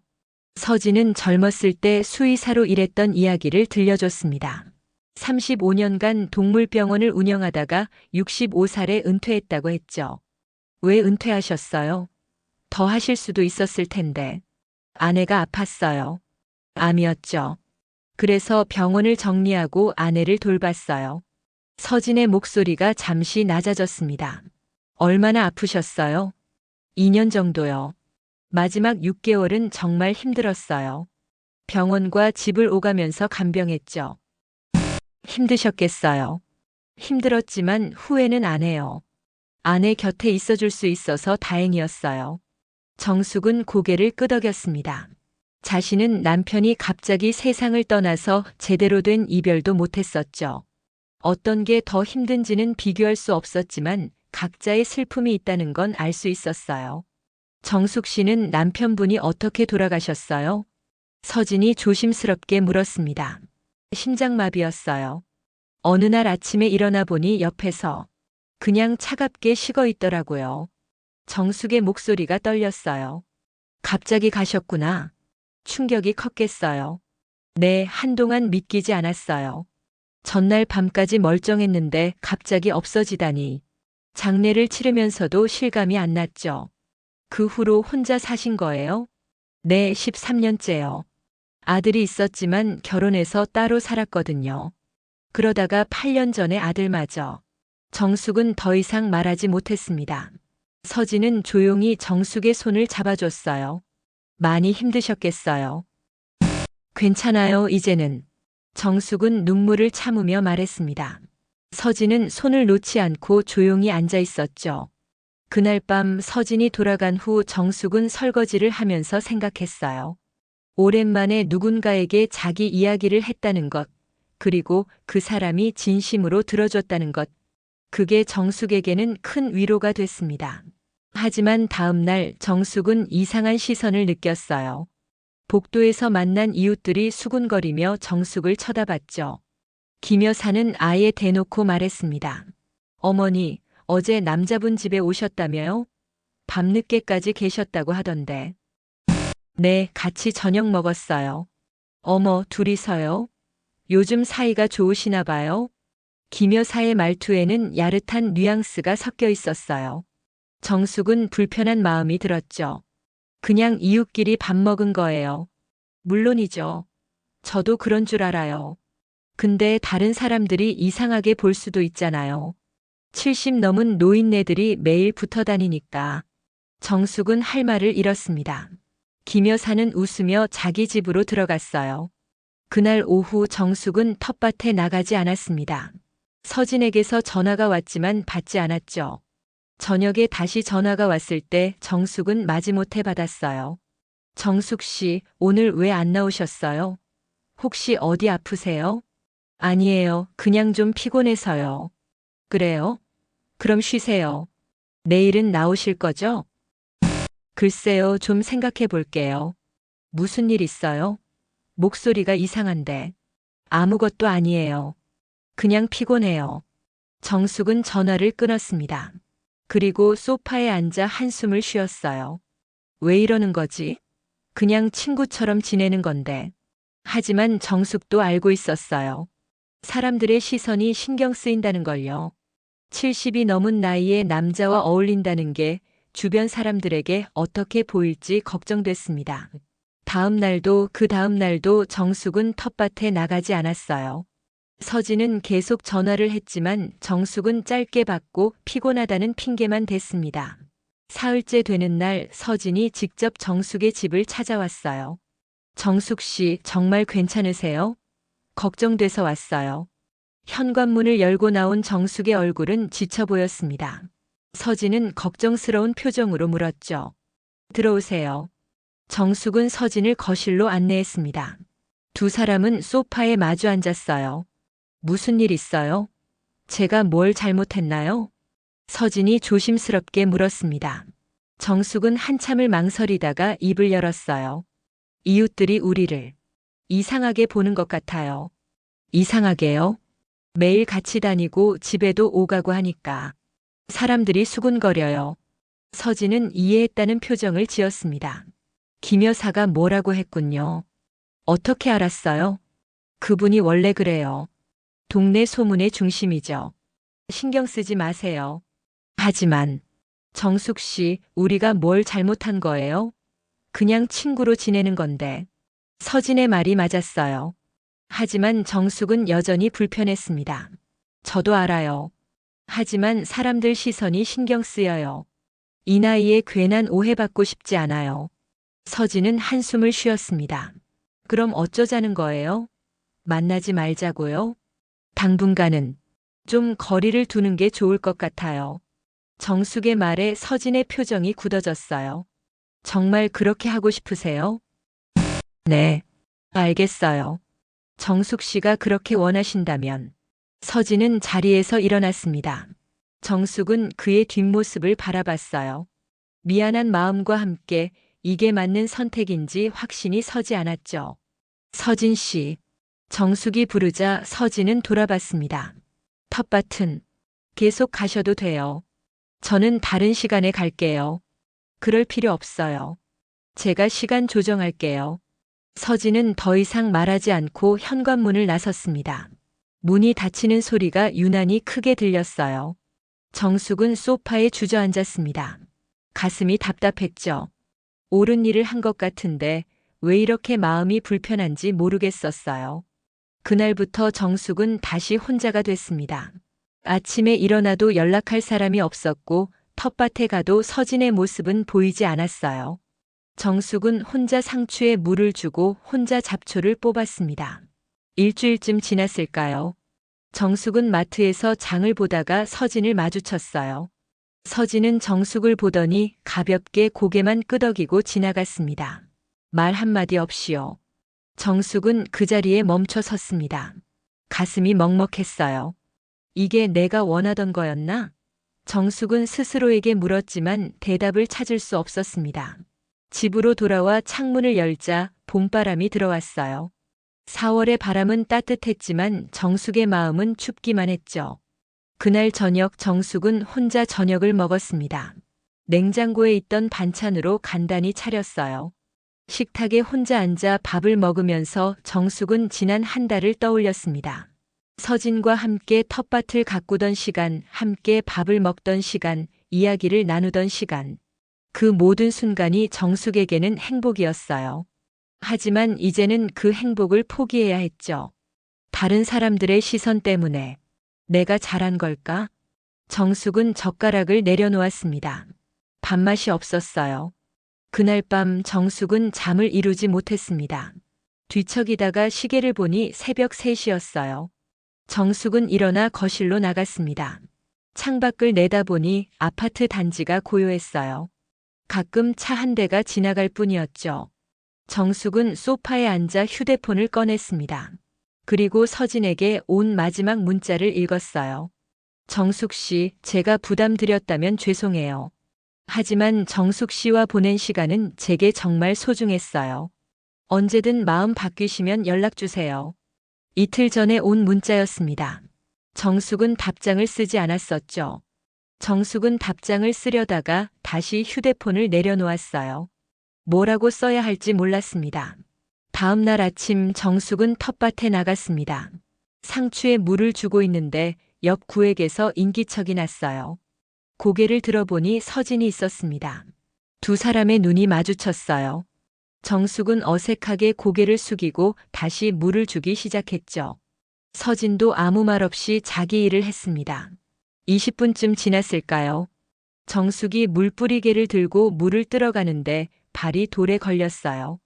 A: 서진은 젊었을 때 수의사로 일했던 이야기를 들려줬습니다. 35년간 동물병원을 운영하다가 65살에 은퇴했다고 했죠. 왜 은퇴하셨어요? 더 하실 수도 있었을 텐데. 아내가 아팠어요. 암이었죠. 그래서 병원을 정리하고 아내를 돌봤어요. 서진의 목소리가 잠시 낮아졌습니다. 얼마나 아프셨어요? 2년 정도요. 마지막 6개월은 정말 힘들었어요. 병원과 집을 오가면서 간병했죠. 힘드셨겠어요. 힘들었지만 후회는 안 해요. 아내 곁에 있어줄 수 있어서 다행이었어요. 정숙은 고개를 끄덕였습니다. 자신은 남편이 갑자기 세상을 떠나서 제대로 된 이별도 못했었죠. 어떤 게 더 힘든지는 비교할 수 없었지만 각자의 슬픔이 있다는 건 알 수 있었어요. 정숙 씨는 남편분이 어떻게 돌아가셨어요? 서진이 조심스럽게 물었습니다. 심장마비였어요. 어느 날 아침에 일어나 보니 옆에서 그냥 차갑게 식어 있더라고요. 정숙의 목소리가 떨렸어요. 갑자기 가셨구나. 충격이 컸겠어요. 네, 한동안 믿기지 않았어요. 전날 밤까지 멀쩡했는데 갑자기 없어지다니. 장례를 치르면서도 실감이 안 났죠. 그 후로 혼자 사신 거예요? 네, 13년째요. 아들이 있었지만 결혼해서 따로 살았거든요. 그러다가 8년 전에 아들마저. 정숙은 더 이상 말하지 못했습니다. 서진은 조용히 정숙의 손을 잡아줬어요. 많이 힘드셨겠어요. 괜찮아요, 이제는. 정숙은 눈물을 참으며 말했습니다. 서진은 손을 놓지 않고 조용히 앉아 있었죠. 그날 밤 서진이 돌아간 후 정숙은 설거지를 하면서 생각했어요. 오랜만에 누군가에게 자기 이야기를 했다는 것, 그리고 그 사람이 진심으로 들어줬다는 것, 그게 정숙에게는 큰 위로가 됐습니다. 하지만 다음 날 정숙은 이상한 시선을 느꼈어요. 복도에서 만난 이웃들이 수군거리며 정숙을 쳐다봤죠. 김 여사는 아예 대놓고 말했습니다. 어머니, 어제 남자분 집에 오셨다며요? 밤늦게까지 계셨다고 하던데. 네, 같이 저녁 먹었어요. 어머, 둘이서요? 요즘 사이가 좋으시나 봐요? 김 여사의 말투에는 야릇한 뉘앙스가 섞여 있었어요. 정숙은 불편한 마음이 들었죠. 그냥 이웃끼리 밥 먹은 거예요. 물론이죠. 저도 그런 줄 알아요. 근데 다른 사람들이 이상하게 볼 수도 있잖아요. 70 넘은 노인네들이 매일 붙어 다니니까. 정숙은 할 말을 잃었습니다. 김 여사는 웃으며 자기 집으로 들어갔어요. 그날 오후 정숙은 텃밭에 나가지 않았습니다. 서진에게서 전화가 왔지만 받지 않았죠. 저녁에 다시 전화가 왔을 때 정숙은 마지못해 받았어요. 정숙 씨, 오늘 왜 안 나오셨어요? 혹시 어디 아프세요? 아니에요. 그냥 좀 피곤해서요. 그래요? 그럼 쉬세요. 내일은 나오실 거죠? 글쎄요, 좀 생각해 볼게요. 무슨 일 있어요? 목소리가 이상한데. 아무것도 아니에요. 그냥 피곤해요. 정숙은 전화를 끊었습니다. 그리고 소파에 앉아 한숨을 쉬었어요. 왜 이러는 거지? 그냥 친구처럼 지내는 건데. 하지만 정숙도 알고 있었어요. 사람들의 시선이 신경 쓰인다는 걸요. 70이 넘은 나이의 남자와 어울린다는 게 주변 사람들에게 어떻게 보일지 걱정됐습니다. 다음 날도 그 다음 날도 정숙은 텃밭에 나가지 않았어요. 서진은 계속 전화를 했지만 정숙은 짧게 받고 피곤하다는 핑계만 댔습니다. 사흘째 되는 날 서진이 직접 정숙의 집을 찾아왔어요. 정숙 씨, 정말 괜찮으세요? 걱정돼서 왔어요. 현관문을 열고 나온 정숙의 얼굴은 지쳐 보였습니다. 서진은 걱정스러운 표정으로 물었죠. 들어오세요. 정숙은 서진을 거실로 안내했습니다. 두 사람은 소파에 마주 앉았어요. 무슨 일 있어요? 제가 뭘 잘못했나요? 서진이 조심스럽게 물었습니다. 정숙은 한참을 망설이다가 입을 열었어요. 이웃들이 우리를 이상하게 보는 것 같아요. 이상하게요? 매일 같이 다니고 집에도 오가고 하니까. 사람들이 수군거려요. 서진은 이해했다는 표정을 지었습니다. 김 여사가 뭐라고 했군요. 어떻게 알았어요? 그분이 원래 그래요. 동네 소문의 중심이죠. 신경 쓰지 마세요. 하지만 정숙 씨, 우리가 뭘 잘못한 거예요? 그냥 친구로 지내는 건데. 서진의 말이 맞았어요. 하지만 정숙은 여전히 불편했습니다. 저도 알아요. 하지만 사람들 시선이 신경 쓰여요. 이 나이에 괜한 오해받고 싶지 않아요. 서진은 한숨을 쉬었습니다. 그럼 어쩌자는 거예요? 만나지 말자고요? 당분간은 좀 거리를 두는 게 좋을 것 같아요. 정숙의 말에 서진의 표정이 굳어졌어요. 정말 그렇게 하고 싶으세요? 네, 알겠어요. 정숙 씨가 그렇게 원하신다면. 서진은 자리에서 일어났습니다. 정숙은 그의 뒷모습을 바라봤어요. 미안한 마음과 함께 이게 맞는 선택인지 확신이 서지 않았죠. 서진 씨. 정숙이 부르자 서진은 돌아봤습니다. 텃밭은 계속 가셔도 돼요. 저는 다른 시간에 갈게요. 그럴 필요 없어요. 제가 시간 조정할게요. 서진은 더 이상 말하지 않고 현관문을 나섰습니다. 문이 닫히는 소리가 유난히 크게 들렸어요. 정숙은 소파에 주저앉았습니다. 가슴이 답답했죠. 옳은 일을 한 것 같은데 왜 이렇게 마음이 불편한지 모르겠었어요. 그날부터 정숙은 다시 혼자가 됐습니다. 아침에 일어나도 연락할 사람이 없었고 텃밭에 가도 서진의 모습은 보이지 않았어요. 정숙은 혼자 상추에 물을 주고 혼자 잡초를 뽑았습니다. 일주일쯤 지났을까요? 정숙은 마트에서 장을 보다가 서진을 마주쳤어요. 서진은 정숙을 보더니 가볍게 고개만 끄덕이고 지나갔습니다. 말 한마디 없이요. 정숙은 그 자리에 멈춰 섰습니다. 가슴이 먹먹했어요. 이게 내가 원하던 거였나? 정숙은 스스로에게 물었지만 대답을 찾을 수 없었습니다. 집으로 돌아와 창문을 열자 봄바람이 들어왔어요. 4월의 바람은 따뜻했지만 정숙의 마음은 춥기만 했죠. 그날 저녁 정숙은 혼자 저녁을 먹었습니다. 냉장고에 있던 반찬으로 간단히 차렸어요. 식탁에 혼자 앉아 밥을 먹으면서 정숙은 지난 한 달을 떠올렸습니다. 서진과 함께 텃밭을 가꾸던 시간, 함께 밥을 먹던 시간, 이야기를 나누던 시간. 그 모든 순간이 정숙에게는 행복이었어요. 하지만 이제는 그 행복을 포기해야 했죠. 다른 사람들의 시선 때문에. 내가 잘한 걸까? 정숙은 젓가락을 내려놓았습니다. 밥맛이 없었어요. 그날 밤 정숙은 잠을 이루지 못했습니다. 뒤척이다가 시계를 보니 새벽 3시였어요. 정숙은 일어나 거실로 나갔습니다. 창밖을 내다보니 아파트 단지가 고요했어요. 가끔 차 한 대가 지나갈 뿐이었죠. 정숙은 소파에 앉아 휴대폰을 꺼냈습니다. 그리고 서진에게 온 마지막 문자를 읽었어요. 정숙 씨, 제가 부담드렸다면 죄송해요. 하지만 정숙 씨와 보낸 시간은 제게 정말 소중했어요. 언제든 마음 바뀌시면 연락 주세요. 이틀 전에 온 문자였습니다. 정숙은 답장을 쓰지 않았었죠. 정숙은 답장을 쓰려다가 다시 휴대폰을 내려놓았어요. 뭐라고 써야 할지 몰랐습니다. 다음 날 아침 정숙은 텃밭에 나갔습니다. 상추에 물을 주고 있는데 옆 구획에서 인기척이 났어요. 고개를 들어보니 서진이 있었습니다. 두 사람의 눈이 마주쳤어요. 정숙은 어색하게 고개를 숙이고 다시 물을 주기 시작했죠. 서진도 아무 말 없이 자기 일을 했습니다. 20분쯤 지났을까요? 정숙이 물 뿌리개를 들고 물을ตื้어가는데 발이 돌에 걸렸어요.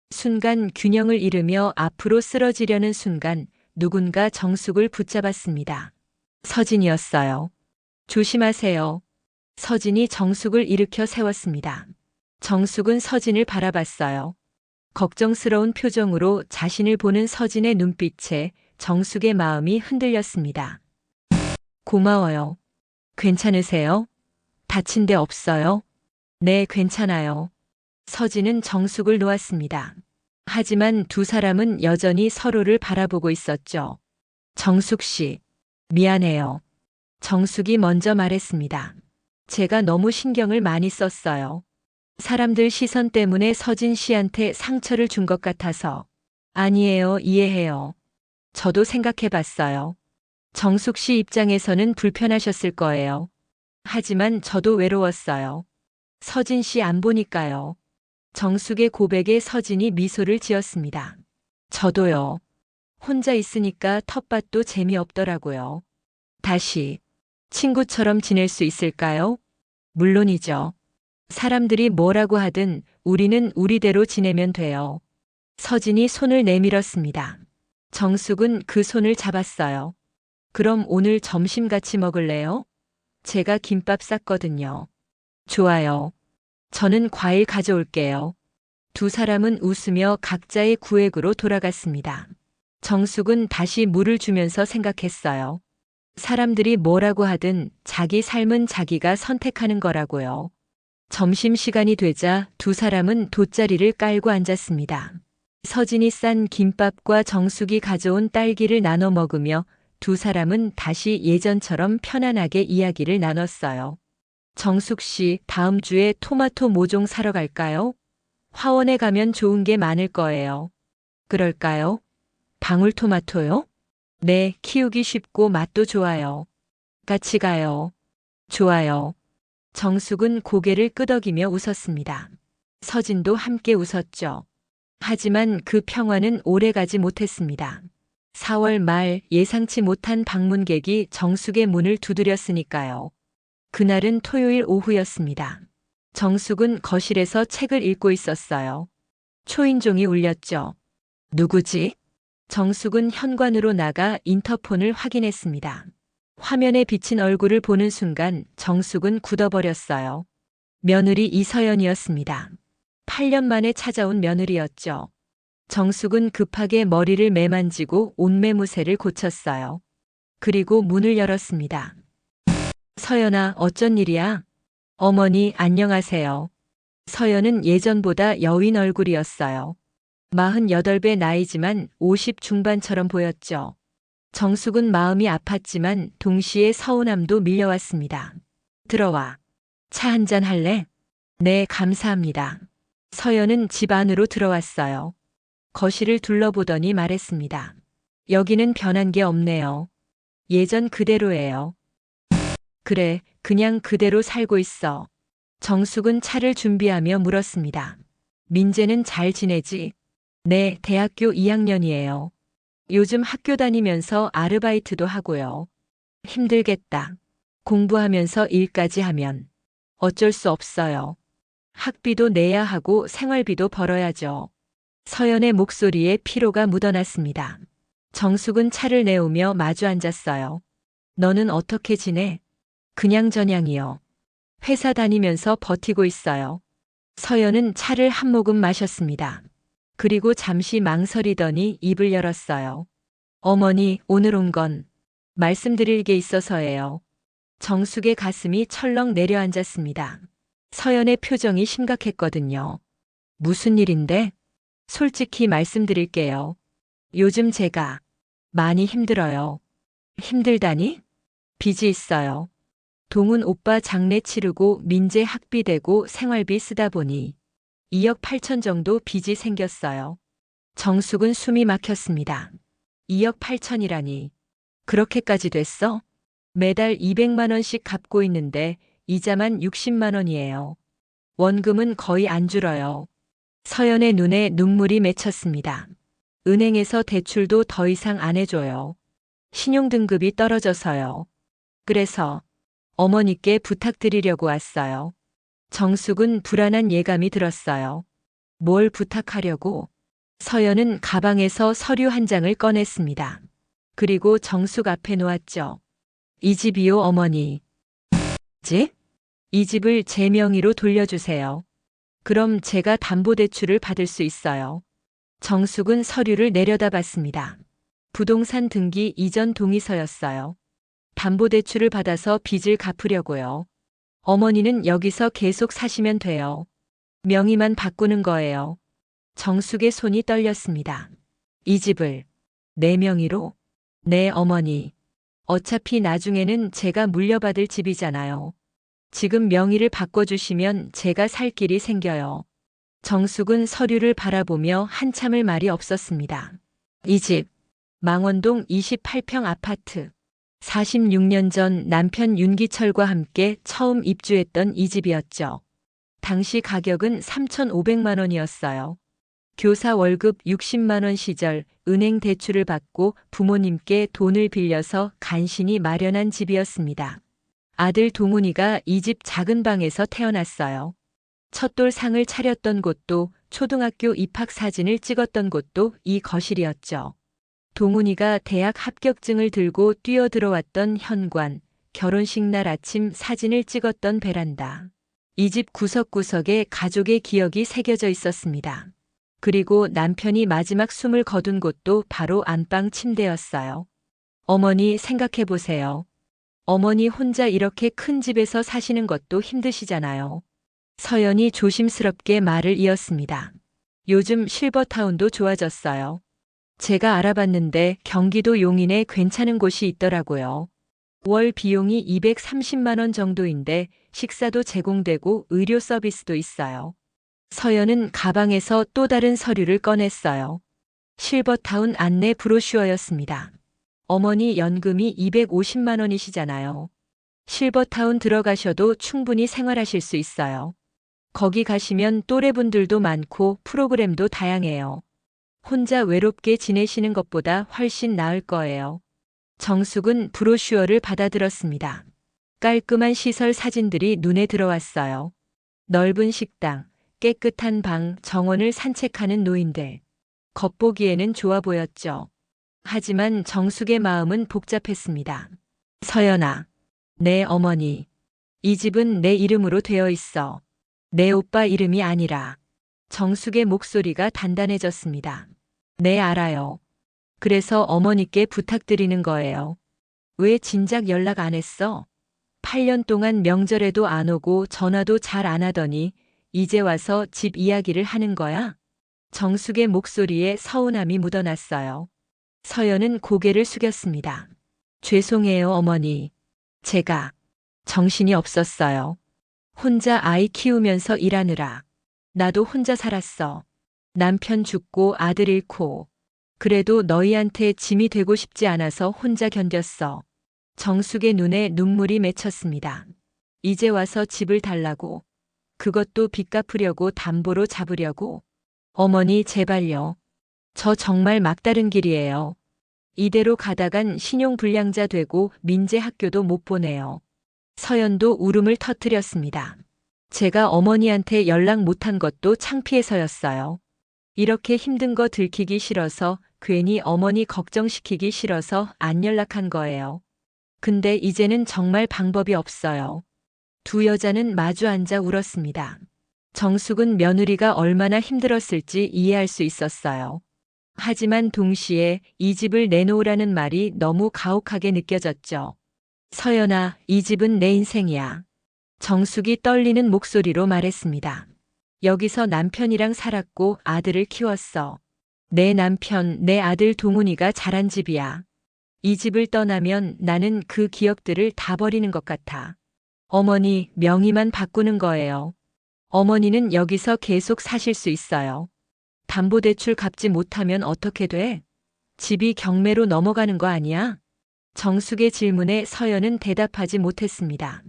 A: 순간 균형을 잃으며 앞으로 쓰러지려는 순간 누군가 정숙을 붙잡았습니다. 서진이었어요. 조심하세요. 서진이 정숙을 일으켜 세웠습니다. 정숙은 서진을 바라봤어요. 걱정스러운 표정으로 자신을 보는 서진의 눈빛에 정숙의 마음이 흔들렸습니다. 고마워요. 괜찮으세요? 다친 데 없어요? 네, 괜찮아요. 서진은 정숙을 놓았습니다. 하지만 두 사람은 여전히 서로를 바라보고 있었죠. 정숙 씨, 미안해요. 정숙이 먼저 말했습니다. 제가 너무 신경을 많이 썼어요. 사람들 시선 때문에 서진 씨한테 상처를 준 것 같아서. 아니에요, 이해해요. 저도 생각해 봤어요. 정숙 씨 입장에서는 불편하셨을 거예요. 하지만 저도 외로웠어요. 서진 씨 안 보니까요. 정숙의 고백에 서진이 미소를 지었습니다. 저도요. 혼자 있으니까 텃밭도 재미없더라고요. 다시 친구처럼 지낼 수 있을까요? 물론이죠. 사람들이 뭐라고 하든 우리는 우리대로 지내면 돼요. 서진이 손을 내밀었습니다. 정숙은 그 손을 잡았어요. 그럼 오늘 점심 같이 먹을래요? 제가 김밥 쌌거든요. 좋아요. 저는 과일 가져올게요. 두 사람은 웃으며 각자의 구획으로 돌아갔습니다. 정숙은 다시 물을 주면서 생각했어요. 사람들이 뭐라고 하든 자기 삶은 자기가 선택하는 거라고요. 점심시간이 되자 두 사람은 돗자리를 깔고 앉았습니다. 서진이 싼 김밥과 정숙이 가져온 딸기를 나눠 먹으며 두 사람은 다시 예전처럼 편안하게 이야기를 나눴어요. 정숙 씨, 다음 주에 토마토 모종 사러 갈까요? 화원에 가면 좋은 게 많을 거예요. 그럴까요? 방울토마토요? 네, 키우기 쉽고 맛도 좋아요. 같이 가요. 좋아요. 정숙은 고개를 끄덕이며 웃었습니다. 서진도 함께 웃었죠. 하지만 그 평화는 오래가지 못했습니다. 4월 말 예상치 못한 방문객이 정숙의 문을 두드렸으니까요. 그날은 토요일 오후였습니다. 정숙은 거실에서 책을 읽고 있었어요. 초인종이 울렸죠. 누구지? 정숙은 현관으로 나가 인터폰을 확인했습니다. 화면에 비친 얼굴을 보는 순간 정숙은 굳어버렸어요. 며느리 이서연이었습니다. 8년 만에 찾아온 며느리였죠. 정숙은 급하게 머리를 매만지고 옷매무새를 고쳤어요. 그리고 문을 열었습니다. 서연아, 어쩐 일이야? 어머니, 안녕하세요. 서연은 예전보다 여윈 얼굴이었어요. 48배 나이지만 50 중반처럼 보였죠. 정숙은 마음이 아팠지만 동시에 서운함도 밀려왔습니다. 들어와. 차 한잔 할래? 네, 감사합니다. 서연은 집 안으로 들어왔어요. 거실을 둘러보더니 말했습니다. 여기는 변한 게 없네요. 예전 그대로예요. 그래, 그냥 그대로 살고 있어. 정숙은 차를 준비하며 물었습니다. 민재는 잘 지내지? 네, 대학교 2학년이에요. 요즘 학교 다니면서 아르바이트도 하고요. 힘들겠다. 공부하면서 일까지 하면 어쩔 수 없어요. 학비도 내야 하고 생활비도 벌어야죠. 서연의 목소리에 피로가 묻어났습니다. 정숙은 차를 내오며 마주 앉았어요. 너는 어떻게 지내? 그냥저냥이요. 회사 다니면서 버티고 있어요. 서연은 차를 한 모금 마셨습니다. 그리고 잠시 망설이더니 입을 열었어요. 어머니, 오늘 온 건 말씀드릴 게 있어서예요. 정숙의 가슴이 철렁 내려앉았습니다. 서연의 표정이 심각했거든요. 무슨 일인데? 솔직히 말씀드릴게요. 요즘 제가 많이 힘들어요. 힘들다니? 빚이 있어요. 동훈 오빠 장례 치르고 민재 학비 대고 생활비 쓰다 보니 2억 8천 정도 빚이 생겼어요. 정숙은 숨이 막혔습니다. 2억 8천이라니. 그렇게까지 됐어? 매달 200만 원씩 갚고 있는데 이자만 60만 원이에요. 원금은 거의 안 줄어요. 서연의 눈에 눈물이 맺혔습니다. 은행에서 대출도 더 이상 안 해줘요. 신용등급이 떨어져서요. 그래서 어머니께 부탁드리려고 왔어요. 정숙은 불안한 예감이 들었어요. 뭘 부탁하려고? 서연은 가방에서 서류 한 장을 꺼냈습니다. 그리고 정숙 앞에 놓았죠. 이 집이요, 어머니. 집? 이 집을 제 명의로 돌려주세요. 그럼 제가 담보대출을 받을 수 있어요. 정숙은 서류를 내려다봤습니다. 부동산 등기 이전 동의서였어요. 담보대출을 받아서 빚을 갚으려고요. 어머니는 여기서 계속 사시면 돼요. 명의만 바꾸는 거예요. 정숙의 손이 떨렸습니다. 이 집을 내 명의로? 네, 어머니. 어차피 나중에는 제가 물려받을 집이잖아요. 지금 명의를 바꿔주시면 제가 살 길이 생겨요. 정숙은 서류를 바라보며 한참을 말이 없었습니다. 이 집, 망원동 28평 아파트. 46년 전 남편 윤기철과 함께 처음 입주했던 이 집이었죠. 당시 가격은 3,500만 원이었어요. 교사 월급 60만 원 시절 은행 대출을 받고 부모님께 돈을 빌려서 간신히 마련한 집이었습니다. 아들 동훈이가 이 집 작은 방에서 태어났어요. 첫돌 상을 차렸던 곳도 초등학교 입학 사진을 찍었던 곳도 이 거실이었죠. 동훈이가 대학 합격증을 들고 뛰어들어왔던 현관, 결혼식 날 아침 사진을 찍었던 베란다. 이 집 구석구석에 가족의 기억이 새겨져 있었습니다. 그리고 남편이 마지막 숨을 거둔 곳도 바로 안방 침대였어요. 어머니 생각해 보세요. 어머니 혼자 이렇게 큰 집에서 사시는 것도 힘드시잖아요. 서연이 조심스럽게 말을 이었습니다. 요즘 실버타운도 좋아졌어요. 제가 알아봤는데 경기도 용인에 괜찮은 곳이 있더라고요. 월 비용이 230만 원 정도인데 식사도 제공되고 의료 서비스도 있어요. 서연은 가방에서 또 다른 서류를 꺼냈어요. 실버타운 안내 브로슈어였습니다. 어머니 연금이 250만 원이시잖아요. 실버타운 들어가셔도 충분히 생활하실 수 있어요. 거기 가시면 또래분들도 많고 프로그램도 다양해요. 혼자 외롭게 지내시는 것보다 훨씬 나을 거예요. 정숙은 브로슈어를 받아들었습니다. 깔끔한 시설 사진들이 눈에 들어왔어요. 넓은 식당, 깨끗한 방, 정원을 산책하는 노인들. 겉보기에는 좋아 보였죠. 하지만 정숙의 마음은 복잡했습니다. 서연아, 내 어머니. 이 집은 내 이름으로 되어 있어. 내 오빠 이름이 아니라. 정숙의 목소리가 단단해졌습니다. 네, 알아요. 그래서 어머니께 부탁드리는 거예요. 왜 진작 연락 안 했어? 8년 동안 명절에도 안 오고 전화도 잘 안 하더니 이제 와서 집 이야기를 하는 거야? 정숙의 목소리에 서운함이 묻어났어요. 서연은 고개를 숙였습니다. 죄송해요, 어머니. 제가 정신이 없었어요. 혼자 아이 키우면서 일하느라. 나도 혼자 살았어. 남편 죽고 아들 잃고. 그래도 너희한테 짐이 되고 싶지 않아서 혼자 견뎠어. 정숙의 눈에 눈물이 맺혔습니다. 이제 와서 집을 달라고. 그것도 빚 갚으려고 담보로 잡으려고. 어머니 제발요. 저 정말 막다른 길이에요. 이대로 가다간 신용불량자 되고 민재 학교도 못 보내요. 서연도 울음을 터뜨렸습니다. 제가 어머니한테 연락 못한 것도 창피해서였어요. 이렇게 힘든 거 들키기 싫어서 괜히 어머니 걱정시키기 싫어서 안 연락한 거예요. 근데 이제는 정말 방법이 없어요. 두 여자는 마주 앉아 울었습니다. 정숙은 며느리가 얼마나 힘들었을지 이해할 수 있었어요. 하지만 동시에 이 집을 내놓으라는 말이 너무 가혹하게 느껴졌죠. 서연아, 이 집은 내 인생이야. 정숙이 떨리는 목소리로 말했습니다. 여기서 남편이랑 살았고 아들을 키웠어. 내 남편, 내 아들 동훈이가 자란 집이야. 이 집을 떠나면 나는 그 기억들을 다 버리는 것 같아. 어머니, 명의만 바꾸는 거예요. 어머니는 여기서 계속 사실 수 있어요. 담보대출 갚지 못하면 어떻게 돼? 집이 경매로 넘어가는 거 아니야? 정숙의 질문에 서연은 대답하지 못했습니다.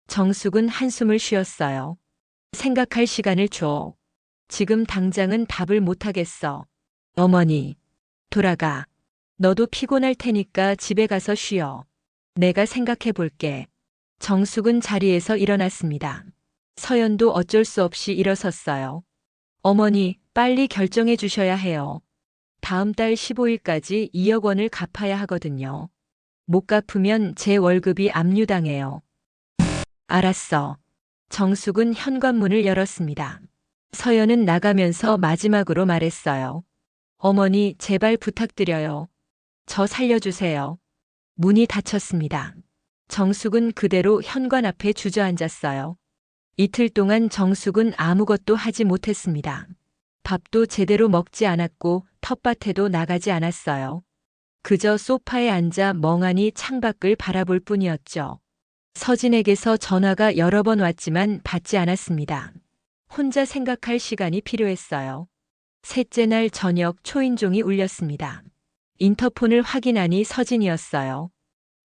A: 정숙은 한숨을 쉬었어요. 생각할 시간을 줘. 지금 당장은 답을 못하겠어. 어머니, 돌아가. 너도 피곤할 테니까 집에 가서 쉬어. 내가 생각해 볼게. 정숙은 자리에서 일어났습니다. 서연도 어쩔 수 없이 일어섰어요. 어머니, 빨리 결정해 주셔야 해요. 다음 달 15일까지 2억 원을 갚아야 하거든요. 못 갚으면 제 월급이 압류당해요. 알았어. 정숙은 현관문을 열었습니다. 서연은 나가면서 마지막으로 말했어요. 어머니, 제발 부탁드려요. 저 살려주세요. 문이 닫혔습니다. 정숙은 그대로 현관 앞에 주저앉았어요. 이틀 동안 정숙은 아무것도 하지 못했습니다. 밥도 제대로 먹지 않았고 텃밭에도 나가지 않았어요. 그저 소파에 앉아 멍하니 창밖을 바라볼 뿐이었죠. 서진에게서 전화가 여러 번 왔지만 받지 않았습니다. 혼자 생각할 시간이 필요했어요. 셋째 날 저녁 초인종이 울렸습니다. 인터폰을 확인하니 서진이었어요.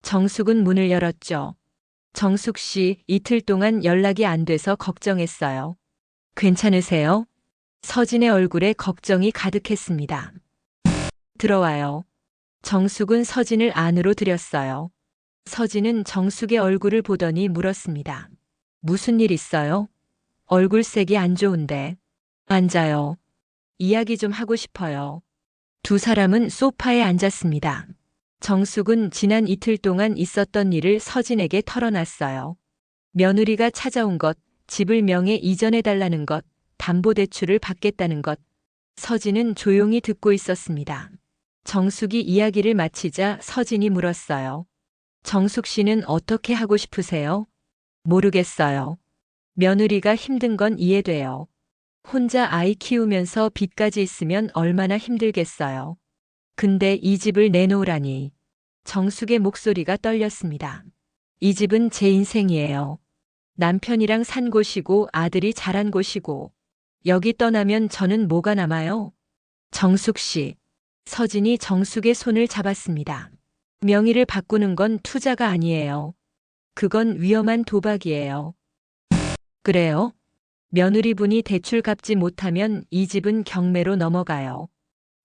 A: 정숙은 문을 열었죠. 정숙 씨, 이틀 동안 연락이 안 돼서 걱정했어요. 괜찮으세요? 서진의 얼굴에 걱정이 가득했습니다. 들어와요. 정숙은 서진을 안으로 들였어요. 서진은 정숙의 얼굴을 보더니 물었습니다. 무슨 일 있어요? 얼굴색이 안 좋은데. 앉아요. 이야기 좀 하고 싶어요. 두 사람은 소파에 앉았습니다. 정숙은 지난 이틀 동안 있었던 일을 서진에게 털어놨어요. 며느리가 찾아온 것, 집을 명예 이전해달라는 것, 담보대출을 받겠다는 것. 서진은 조용히 듣고 있었습니다. 정숙이 이야기를 마치자 서진이 물었어요. 정숙 씨는 어떻게 하고 싶으세요? 모르겠어요. 며느리가 힘든 건 이해돼요. 혼자 아이 키우면서 빚까지 있으면 얼마나 힘들겠어요. 근데 이 집을 내놓으라니. 정숙의 목소리가 떨렸습니다. 이 집은 제 인생이에요. 남편이랑 산 곳이고 아들이 자란 곳이고. 여기 떠나면 저는 뭐가 남아요? 정숙 씨. 서진이 정숙의 손을 잡았습니다. 명의를 바꾸는 건 투자가 아니에요. 그건 위험한 도박이에요. 그래요? 며느리분이 대출 갚지 못하면 이 집은 경매로 넘어가요.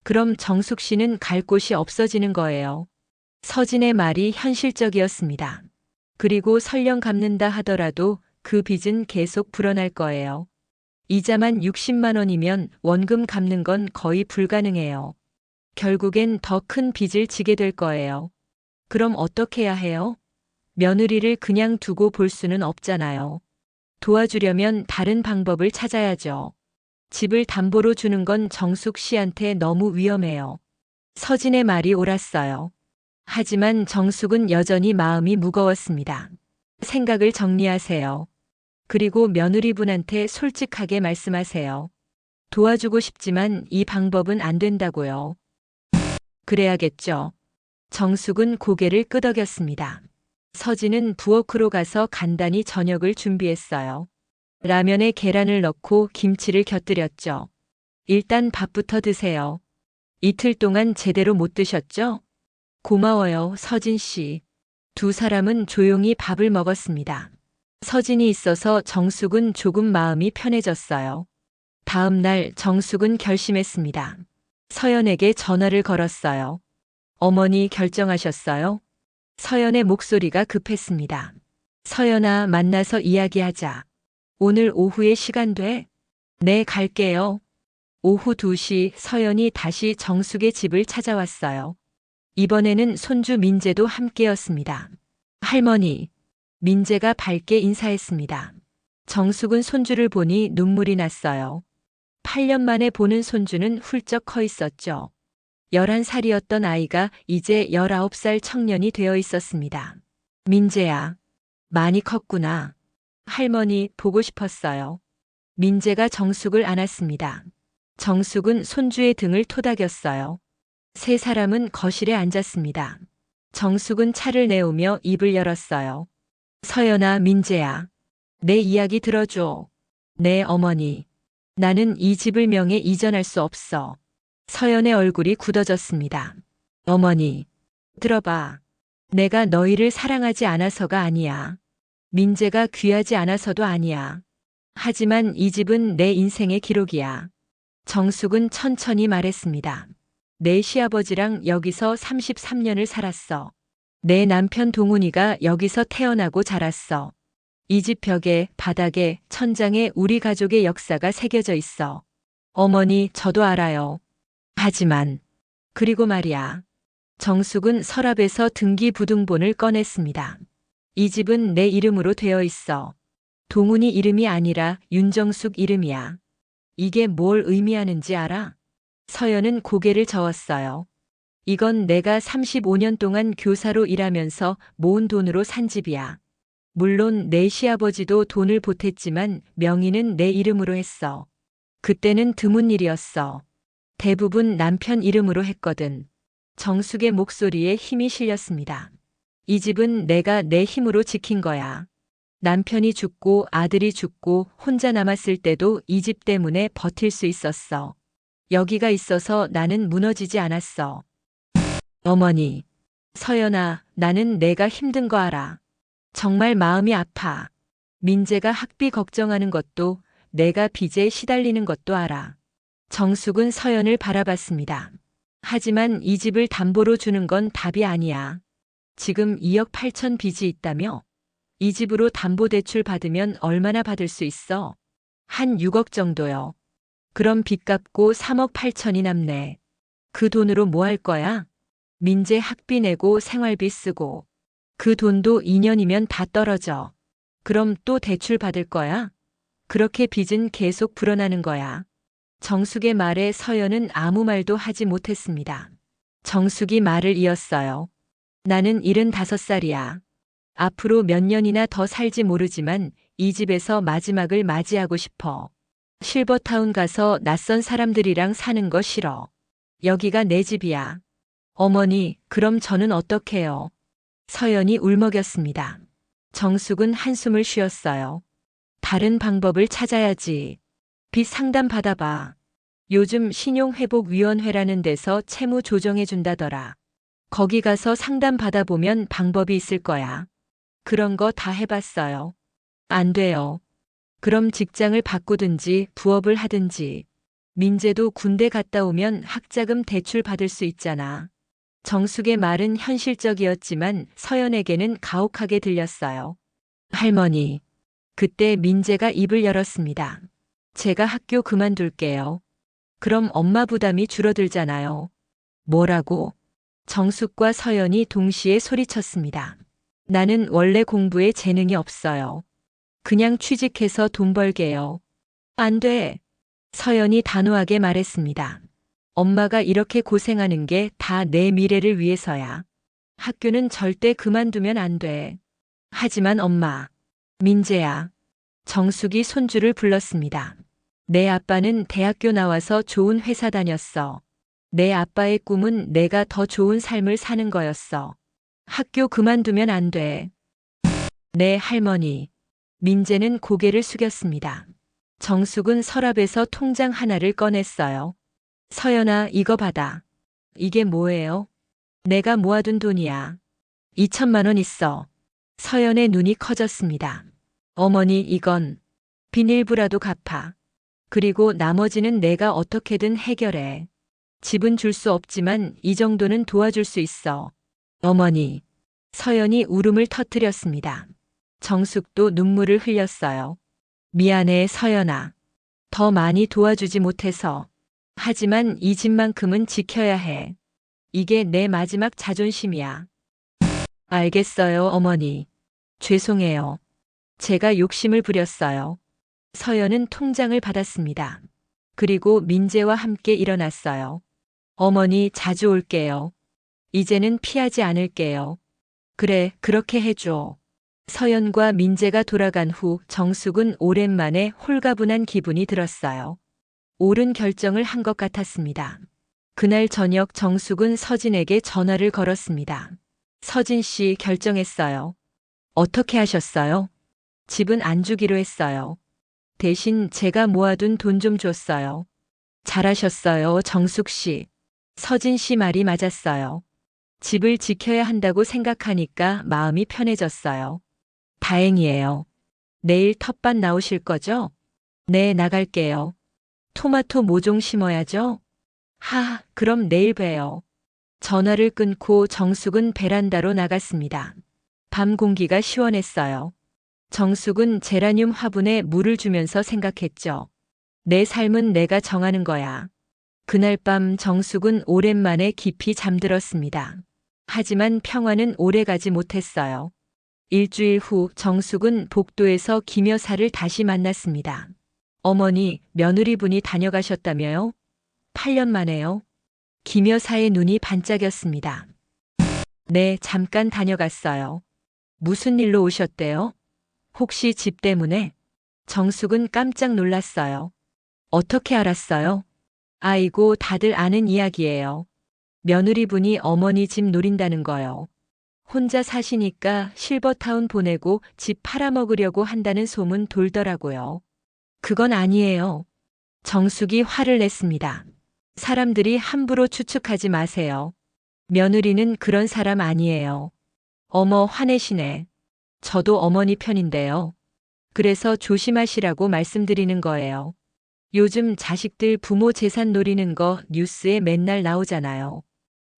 A: 그럼 정숙 씨는 갈 곳이 없어지는 거예요. 서진의 말이 현실적이었습니다. 그리고 설령 갚는다 하더라도 그 빚은 계속 불어날 거예요. 이자만 60만 원이면 원금 갚는 건 거의 불가능해요. 결국엔 더 큰 빚을 지게 될 거예요. 그럼 어떻게 해야 해요? 며느리를 그냥 두고 볼 수는 없잖아요. 도와주려면 다른 방법을 찾아야죠. 집을 담보로 주는 건 정숙 씨한테 너무 위험해요. 서진의 말이 옳았어요. 하지만 정숙은 여전히 마음이 무거웠습니다. 생각을 정리하세요. 그리고 며느리분한테 솔직하게 말씀하세요. 도와주고 싶지만 이 방법은 안 된다고요. 그래야겠죠. 정숙은 고개를 끄덕였습니다. 서진은 부엌으로 가서 간단히 저녁을 준비했어요. 라면에 계란을 넣고 김치를 곁들였죠. 일단 밥부터 드세요. 이틀 동안 제대로 못 드셨죠? 고마워요, 서진 씨. 두 사람은 조용히 밥을 먹었습니다. 서진이 있어서 정숙은 조금 마음이 편해졌어요. 다음 날 정숙은 결심했습니다. 서연에게 전화를 걸었어요. 어머니 결정하셨어요? 서연의 목소리가 급했습니다. 서연아, 만나서 이야기하자. 오늘 오후에 시간 돼? 네, 갈게요. 오후 2시 서연이 다시 정숙의 집을 찾아왔어요. 이번에는 손주 민재도 함께였습니다. 할머니, 민재가 밝게 인사했습니다. 정숙은 손주를 보니 눈물이 났어요. 8년 만에 보는 손주는 훌쩍 커 있었죠. 11살이었던 아이가 이제 19살 청년이 되어 있었습니다. 민재야, 많이 컸구나. 할머니, 보고 싶었어요. 민재가 정숙을 안았습니다. 정숙은 손주의 등을 토닥였어요. 세 사람은 거실에 앉았습니다. 정숙은 차를 내오며 입을 열었어요. 서연아, 민재야. 내 이야기 들어줘. 네, 어머니. 나는 이 집을 명예 이전할 수 없어. 서연의 얼굴이 굳어졌습니다. 어머니, 들어봐. 내가 너희를 사랑하지 않아서가 아니야. 민재가 귀하지 않아서도 아니야. 하지만 이 집은 내 인생의 기록이야. 정숙은 천천히 말했습니다. 내 시아버지랑 여기서 33년을 살았어. 내 남편 동훈이가 여기서 태어나고 자랐어. 이 집 벽에, 바닥에, 천장에 우리 가족의 역사가 새겨져 있어. 어머니, 저도 알아요. 하지만, 그리고 말이야. 정숙은 서랍에서 등기부등본을 꺼냈습니다. 이 집은 내 이름으로 되어 있어. 동훈이 이름이 아니라 윤정숙 이름이야. 이게 뭘 의미하는지 알아? 서연은 고개를 저었어요. 이건 내가 35년 동안 교사로 일하면서 모은 돈으로 산 집이야. 물론 내 시아버지도 돈을 보탰지만 명의는 내 이름으로 했어. 그때는 드문 일이었어. 대부분 남편 이름으로 했거든. 정숙의 목소리에 힘이 실렸습니다. 이 집은 내가 내 힘으로 지킨 거야. 남편이 죽고 아들이 죽고 혼자 남았을 때도 이 집 때문에 버틸 수 있었어. 여기가 있어서 나는 무너지지 않았어. 어머니, 서연아, 나는 내가 힘든 거 알아. 정말 마음이 아파. 민재가 학비 걱정하는 것도 내가 빚에 시달리는 것도 알아. 정숙은 서연을 바라봤습니다. 하지만 이 집을 담보로 주는 건 답이 아니야. 지금 2억 8천 빚이 있다며? 이 집으로 담보대출 받으면 얼마나 받을 수 있어? 한 6억 정도요. 그럼 빚 갚고 3억 8천이 남네. 그 돈으로 뭐 할 거야? 민재 학비 내고 생활비 쓰고. 그 돈도 2년이면 다 떨어져. 그럼 또 대출 받을 거야? 그렇게 빚은 계속 불어나는 거야. 정숙의 말에 서연은 아무 말도 하지 못했습니다. 정숙이 말을 이었어요. 나는 75살이야. 앞으로 몇 년이나 더 살지 모르지만 이 집에서 마지막을 맞이하고 싶어. 실버타운 가서 낯선 사람들이랑 사는 거 싫어. 여기가 내 집이야. 어머니, 그럼 저는 어떡해요? 서연이 울먹였습니다. 정숙은 한숨을 쉬었어요. 다른 방법을 찾아야지. 빚 상담 받아봐. 요즘 신용회복위원회라는 데서 채무 조정해 준다더라. 거기 가서 상담 받아보면 방법이 있을 거야. 그런 거 다 해봤어요. 안 돼요. 그럼 직장을 바꾸든지 부업을 하든지. 민재도 군대 갔다 오면 학자금 대출 받을 수 있잖아. 정숙의 말은 현실적이었지만 서연에게는 가혹하게 들렸어요. 할머니. 그때 민재가 입을 열었습니다. 제가 학교 그만둘게요. 그럼 엄마 부담이 줄어들잖아요. 뭐라고? 정숙과 서연이 동시에 소리쳤습니다. 나는 원래 공부에 재능이 없어요. 그냥 취직해서 돈 벌게요. 안 돼. 서연이 단호하게 말했습니다. 엄마가 이렇게 고생하는 게 다 내 미래를 위해서야. 학교는 절대 그만두면 안 돼. 하지만 엄마. 민재야. 정숙이 손주를 불렀습니다. 내 아빠는 대학교 나와서 좋은 회사 다녔어. 내 아빠의 꿈은 내가 더 좋은 삶을 사는 거였어. 학교 그만두면 안 돼. 내 할머니. 민재는 고개를 숙였습니다. 정숙은 서랍에서 통장 하나를 꺼냈어요. 서연아, 이거 받아. 이게 뭐예요? 내가 모아둔 돈이야. 2천만 원 있어. 서연의 눈이 커졌습니다. 어머니, 이건 비닐부라도 갚아. 그리고 나머지는 내가 어떻게든 해결해. 집은 줄 수 없지만 이 정도는 도와줄 수 있어. 어머니. 서연이 울음을 터뜨렸습니다. 정숙도 눈물을 흘렸어요. 미안해, 서연아. 더 많이 도와주지 못해서. 하지만 이 집만큼은 지켜야 해. 이게 내 마지막 자존심이야. 알겠어요, 어머니. 죄송해요. 제가 욕심을 부렸어요. 서연은 통장을 받았습니다. 그리고 민재와 함께 일어났어요. 어머니, 자주 올게요. 이제는 피하지 않을게요. 그래, 그렇게 해줘. 서연과 민재가 돌아간 후 정숙은 오랜만에 홀가분한 기분이 들었어요. 옳은 결정을 한 것 같았습니다. 그날 저녁 정숙은 서진에게 전화를 걸었습니다. 서진 씨, 결정했어요. 어떻게 하셨어요? 집은 안 주기로 했어요. 대신 제가 모아둔 돈 좀 줬어요. 잘하셨어요, 정숙 씨. 서진 씨 말이 맞았어요. 집을 지켜야 한다고 생각하니까 마음이 편해졌어요. 다행이에요. 내일 텃밭 나오실 거죠? 네, 나갈게요. 토마토 모종 심어야죠? 그럼 내일 봬요. 전화를 끊고 정숙은 베란다로 나갔습니다. 밤 공기가 시원했어요. 정숙은 제라늄 화분에 물을 주면서 생각했죠. 내 삶은 내가 정하는 거야. 그날 밤 정숙은 오랜만에 깊이 잠들었습니다. 하지만 평화는 오래가지 못했어요. 일주일 후 정숙은 복도에서 김 여사를 다시 만났습니다. 어머니, 며느리분이 다녀가셨다며요? 8년 만에요. 김 여사의 눈이 반짝였습니다. 네, 잠깐 다녀갔어요. 무슨 일로 오셨대요? 혹시 집 때문에? 정숙은 깜짝 놀랐어요. 어떻게 알았어요? 아이고, 다들 아는 이야기예요. 며느리분이 어머니 집 노린다는 거요. 혼자 사시니까 실버타운 보내고 집 팔아먹으려고 한다는 소문 돌더라고요. 그건 아니에요. 정숙이 화를 냈습니다. 사람들이 함부로 추측하지 마세요. 며느리는 그런 사람 아니에요. 어머, 화내시네. 저도 어머니 편인데요. 그래서 조심하시라고 말씀드리는 거예요. 요즘 자식들 부모 재산 노리는 거 뉴스에 맨날 나오잖아요.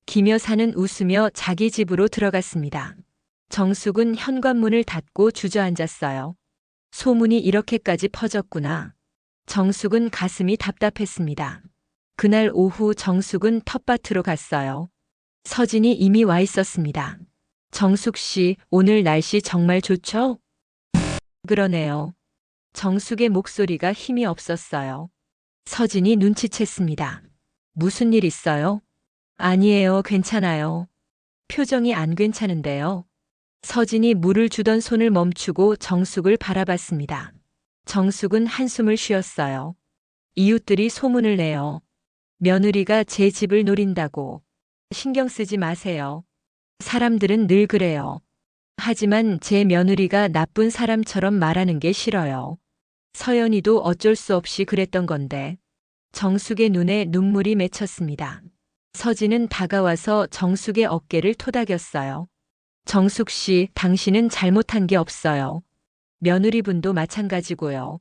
A: 김 여사는 웃으며 자기 집으로 들어갔습니다. 정숙은 현관문을 닫고 주저앉았어요. 소문이 이렇게까지 퍼졌구나. 정숙은 가슴이 답답했습니다. 그날 오후 정숙은 텃밭으로 갔어요. 서진이 이미 와 있었습니다. 정숙 씨, 오늘 날씨 정말 좋죠? 그러네요. 정숙의 목소리가 힘이 없었어요. 서진이 눈치챘습니다. 무슨 일 있어요? 아니에요, 괜찮아요. 표정이 안 괜찮은데요. 서진이 물을 주던 손을 멈추고 정숙을 바라봤습니다. 정숙은 한숨을 쉬었어요. 이웃들이 소문을 내요. 며느리가 제 집을 노린다고. 신경 쓰지 마세요. 사람들은 늘 그래요. 하지만 제 며느리가 나쁜 사람처럼 말하는 게 싫어요. 서연이도 어쩔 수 없이 그랬던 건데. 정숙의 눈에 눈물이 맺혔습니다. 서진은 다가와서 정숙의 어깨를 토닥였어요. 정숙 씨, 당신은 잘못한 게 없어요. 며느리분도 마찬가지고요.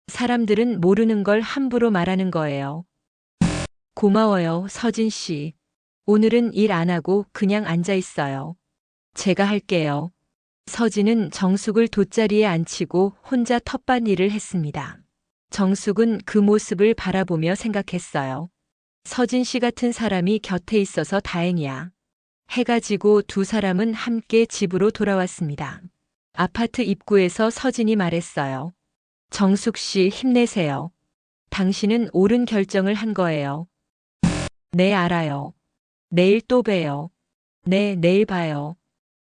A: 사람들은 모르는 걸 함부로 말하는 거예요. 고마워요, 서진 씨. 오늘은 일 안 하고 그냥 앉아 있어요. 제가 할게요. 서진은 정숙을 돗자리에 앉히고 혼자 텃밭 일을 했습니다. 정숙은 그 모습을 바라보며 생각했어요. 서진 씨 같은 사람이 곁에 있어서 다행이야. 해가 지고 두 사람은 함께 집으로 돌아왔습니다. 아파트 입구에서 서진이 말했어요. 정숙 씨, 힘내세요. 당신은 옳은 결정을 한 거예요. 네, 알아요. 내일 또 봬요. 네, 내일 봐요.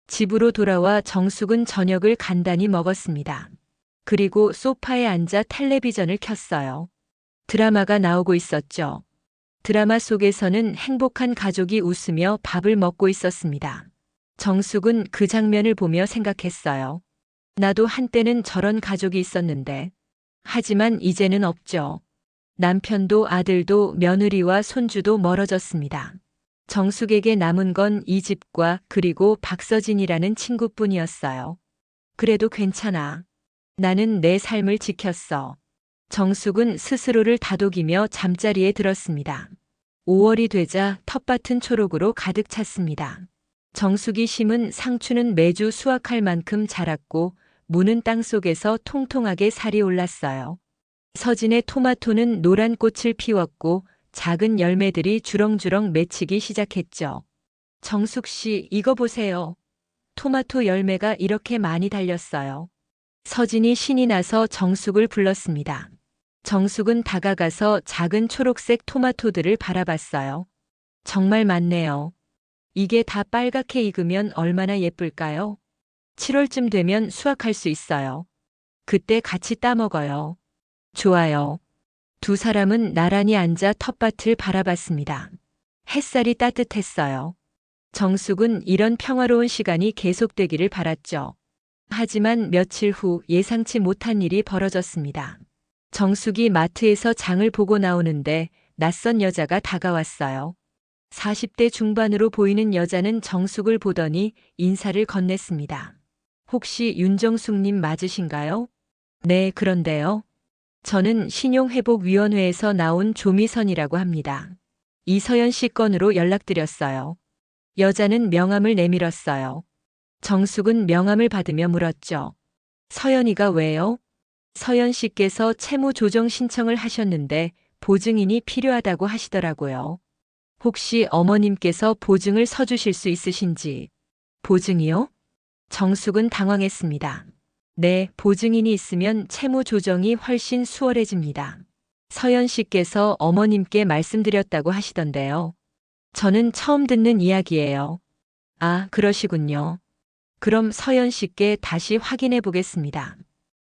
A: 집으로 돌아와 정숙은 저녁을 간단히 먹었습니다. 그리고 소파에 앉아 텔레비전을 켰어요. 드라마가 나오고 있었죠. 드라마 속에서는 행복한 가족이 웃으며 밥을 먹고 있었습니다. 정숙은 그 장면을 보며 생각했어요. 나도 한때는 저런 가족이 있었는데. 하지만 이제는 없죠. 남편도 아들도 며느리와 손주도 멀어졌습니다. 정숙에게 남은 건 이 집과 그리고 박서진이라는 친구뿐이었어요. 그래도 괜찮아. 나는 내 삶을 지켰어. 정숙은 스스로를 다독이며 잠자리에 들었습니다. 5월이 되자 텃밭은 초록으로 가득 찼습니다. 정숙이 심은 상추는 매주 수확할 만큼 자랐고 무는 땅속에서 통통하게 살이 올랐어요. 서진의 토마토는 노란 꽃을 피웠고 작은 열매들이 주렁주렁 맺히기 시작했죠. 정숙 씨, 이거 보세요. 토마토 열매가 이렇게 많이 달렸어요. 서진이 신이 나서 정숙을 불렀습니다. 정숙은 다가가서 작은 초록색 토마토들을 바라봤어요. 정말 많네요. 이게 다 빨갛게 익으면 얼마나 예쁠까요? 7월쯤 되면 수확할 수 있어요. 그때 같이 따먹어요. 좋아요. 두 사람은 나란히 앉아 텃밭을 바라봤습니다. 햇살이 따뜻했어요. 정숙은 이런 평화로운 시간이 계속되기를 바랐죠. 하지만 며칠 후 예상치 못한 일이 벌어졌습니다. 정숙이 마트에서 장을 보고 나오는데 낯선 여자가 다가왔어요. 40대 중반으로 보이는 여자는 정숙을 보더니 인사를 건넸습니다. 혹시 윤정숙님 맞으신가요? 네, 그런데요. 저는 신용회복위원회에서 나온 조미선이라고 합니다. 이서연 씨 건으로 연락드렸어요. 여자는 명함을 내밀었어요. 정숙은 명함을 받으며 물었죠. 서연이가 왜요? 서연 씨께서 채무 조정 신청을 하셨는데 보증인이 필요하다고 하시더라고요. 혹시 어머님께서 보증을 서주실 수 있으신지. 보증이요? 정숙은 당황했습니다. 네, 보증인이 있으면 채무 조정이 훨씬 수월해집니다. 서연 씨께서 어머님께 말씀드렸다고 하시던데요. 저는 처음 듣는 이야기예요. 아, 그러시군요. 그럼 서연 씨께 다시 확인해 보겠습니다.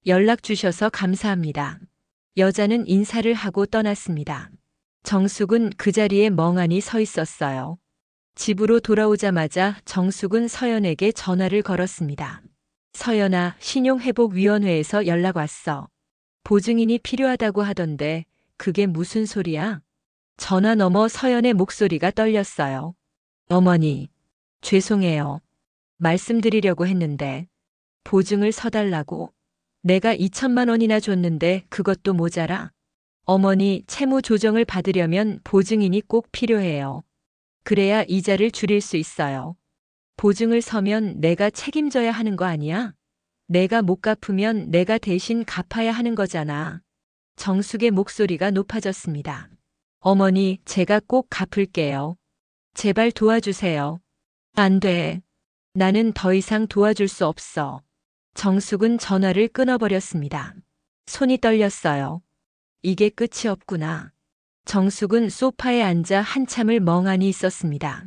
A: 연락 주셔서 감사합니다. 여자는 인사를 하고 떠났습니다. 정숙은 그 자리에 멍하니 서 있었어요. 집으로 돌아오자마자 정숙은 서연에게 전화를 걸었습니다. 서연아, 신용회복위원회에서 연락 왔어. 보증인이 필요하다고 하던데 그게 무슨 소리야? 전화 너머 서연의 목소리가 떨렸어요. 어머니, 죄송해요. 말씀드리려고 했는데 보증을 서달라고. 내가 2천만 원이나 줬는데 그것도 모자라. 어머니, 채무 조정을 받으려면 보증인이 꼭 필요해요. 그래야 이자를 줄일 수 있어요. 보증을 서면 내가 책임져야 하는 거 아니야? 내가 못 갚으면 내가 대신 갚아야 하는 거잖아. 정숙의 목소리가 높아졌습니다. 어머니, 제가 꼭 갚을게요. 제발 도와주세요. 안 돼. 나는 더 이상 도와줄 수 없어. 정숙은 전화를 끊어버렸습니다. 손이 떨렸어요. 이게 끝이 없구나. 정숙은 소파에 앉아 한참을 멍하니 있었습니다.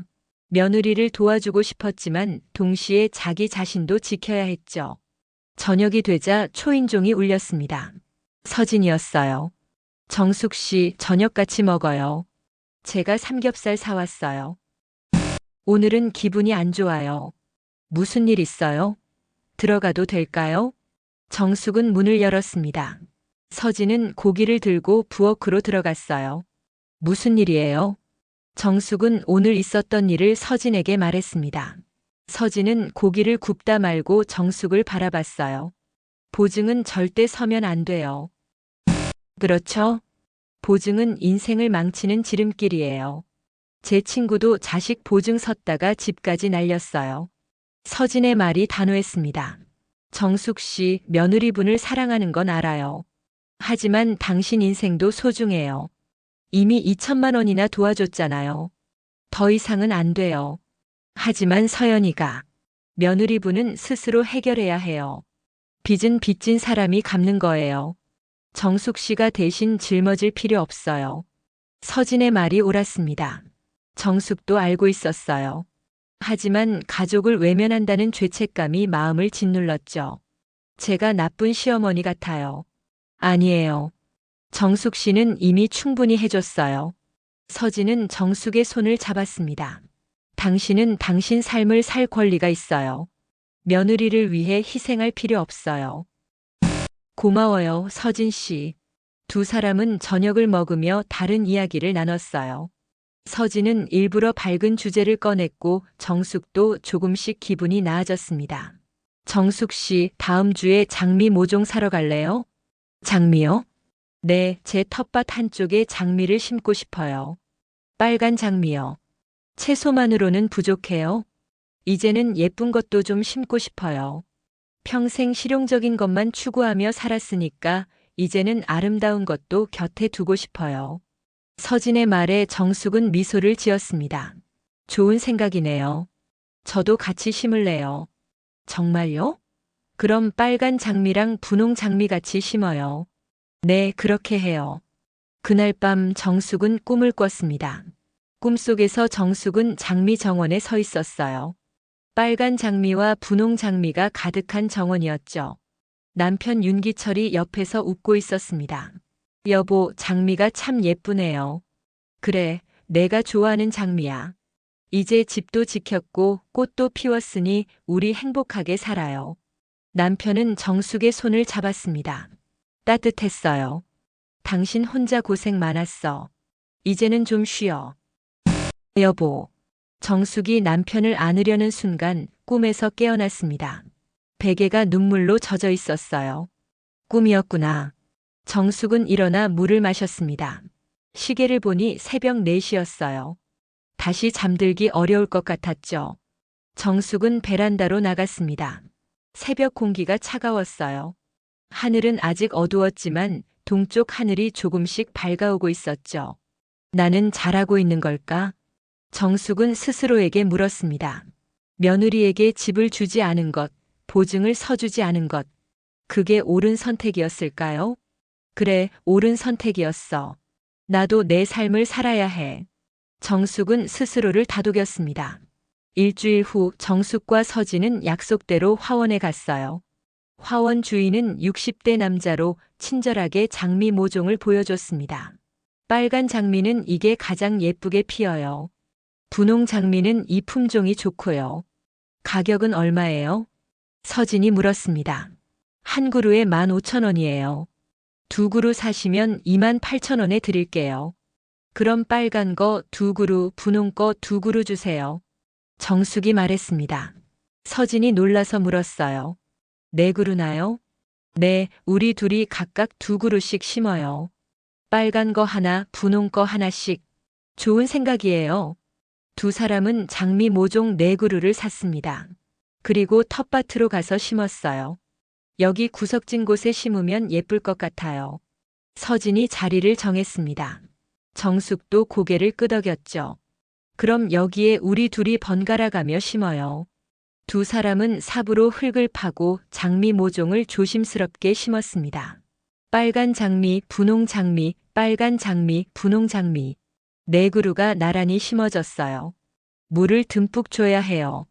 A: 며느리를 도와주고 싶었지만 동시에 자기 자신도 지켜야 했죠. 저녁이 되자 초인종이 울렸습니다. 서진이었어요. 정숙 씨, 저녁 같이 먹어요. 제가 삼겹살 사왔어요. 오늘은 기분이 안 좋아요. 무슨 일 있어요? 들어가도 될까요? 정숙은 문을 열었습니다. 서진은 고기를 들고 부엌으로 들어갔어요. 무슨 일이에요? 정숙은 오늘 있었던 일을 서진에게 말했습니다. 서진은 고기를 굽다 말고 정숙을 바라봤어요. 보증은 절대 서면 안 돼요. 그렇죠? 보증은 인생을 망치는 지름길이에요. 제 친구도 자식 보증 섰다가 집까지 날렸어요. 서진의 말이 단호했습니다. 정숙 씨, 며느리분을 사랑하는 건 알아요. 하지만 당신 인생도 소중해요. 이미 2천만 원이나 도와줬잖아요. 더 이상은 안 돼요. 하지만 서연이가 며느리분은 스스로 해결해야 해요. 빚은 빚진 사람이 갚는 거예요. 정숙 씨가 대신 짊어질 필요 없어요. 서진의 말이 옳았습니다. 정숙도 알고 있었어요. 하지만 가족을 외면한다는 죄책감이 마음을 짓눌렀죠. 제가 나쁜 시어머니 같아요. 아니에요. 정숙 씨는 이미 충분히 해줬어요. 서진은 정숙의 손을 잡았습니다. 당신은 당신 삶을 살 권리가 있어요. 며느리를 위해 희생할 필요 없어요. 고마워요, 서진 씨. 두 사람은 저녁을 먹으며 다른 이야기를 나눴어요. 서진은 일부러 밝은 주제를 꺼냈고 정숙도 조금씩 기분이 나아졌습니다. 정숙 씨, 다음 주에 장미 모종 사러 갈래요? 장미요? 네, 제 텃밭 한쪽에 장미를 심고 싶어요. 빨간 장미요. 채소만으로는 부족해요. 이제는 예쁜 것도 좀 심고 싶어요. 평생 실용적인 것만 추구하며 살았으니까 이제는 아름다운 것도 곁에 두고 싶어요. 서진의 말에 정숙은 미소를 지었습니다. 좋은 생각이네요. 저도 같이 심을래요. 정말요? 그럼 빨간 장미랑 분홍 장미 같이 심어요. 네, 그렇게 해요. 그날 밤 정숙은 꿈을 꿨습니다. 꿈속에서 정숙은 장미 정원에 서 있었어요. 빨간 장미와 분홍 장미가 가득한 정원이었죠. 남편 윤기철이 옆에서 웃고 있었습니다. 여보, 장미가 참 예쁘네요. 그래, 내가 좋아하는 장미야. 이제 집도 지켰고 꽃도 피웠으니 우리 행복하게 살아요. 남편은 정숙의 손을 잡았습니다. 따뜻했어요. 당신 혼자 고생 많았어. 이제는 좀 쉬어. 여보. 정숙이 남편을 안으려는 순간 꿈에서 깨어났습니다. 베개가 눈물로 젖어 있었어요. 꿈이었구나. 정숙은 일어나 물을 마셨습니다. 시계를 보니 새벽 4시였어요. 다시 잠들기 어려울 것 같았죠. 정숙은 베란다로 나갔습니다. 새벽 공기가 차가웠어요. 하늘은 아직 어두웠지만 동쪽 하늘이 조금씩 밝아오고 있었죠. 나는 잘하고 있는 걸까? 정숙은 스스로에게 물었습니다. 며느리에게 집을 주지 않은 것, 보증을 서주지 않은 것. 그게 옳은 선택이었을까요? 그래, 옳은 선택이었어. 나도 내 삶을 살아야 해. 정숙은 스스로를 다독였습니다. 일주일 후 정숙과 서진은 약속대로 화원에 갔어요. 화원 주인은 60대 남자로 친절하게 장미 모종을 보여줬습니다. 빨간 장미는 이게 가장 예쁘게 피어요. 분홍 장미는 이 품종이 좋고요. 가격은 얼마예요? 서진이 물었습니다. 한 그루에 15,000원이에요. 두 그루 사시면 28,000원에 드릴게요. 그럼 빨간 거 두 그루, 분홍 거 두 그루 주세요. 정숙이 말했습니다. 서진이 놀라서 물었어요. 네 그루나요? 네, 우리 둘이 각각 두 그루씩 심어요. 빨간 거 하나, 분홍 거 하나씩. 좋은 생각이에요. 두 사람은 장미 모종 4그루를 샀습니다. 그리고 텃밭으로 가서 심었어요. 여기 구석진 곳에 심으면 예쁠 것 같아요. 서진이 자리를 정했습니다. 정숙도 고개를 끄덕였죠. 그럼 여기에 우리 둘이 번갈아 가며 심어요. 두 사람은 삽으로 흙을 파고 장미 모종을 조심스럽게 심었습니다. 빨간 장미, 분홍 장미, 빨간 장미, 분홍 장미. 4그루가 나란히 심어졌어요. 물을 듬뿍 줘야 해요.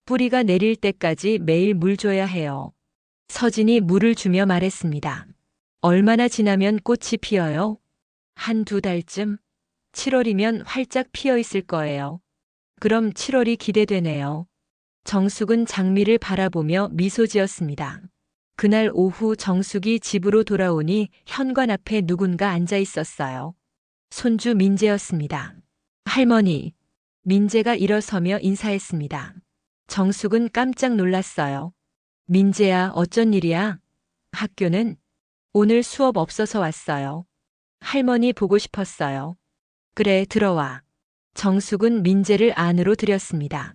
A: 뿌리가 내릴 때까지 매일 물 줘야 해요. 서진이 물을 주며 말했습니다. 얼마나 지나면 꽃이 피어요? 1~2달쯤? 7월이면 활짝 피어 있을 거예요. 그럼 7월이 기대되네요. 정숙은 장미를 바라보며 미소 지었습니다. 그날 오후 정숙이 집으로 돌아오니 현관 앞에 누군가 앉아 있었어요. 손주 민재였습니다. 할머니. 민재가 일어서며 인사했습니다. 정숙은 깜짝 놀랐어요. 민재야, 어쩐 일이야? 학교는? 오늘 수업 없어서 왔어요. 할머니 보고 싶었어요. 그래, 들어와. 정숙은 민재를 안으로 들였습니다.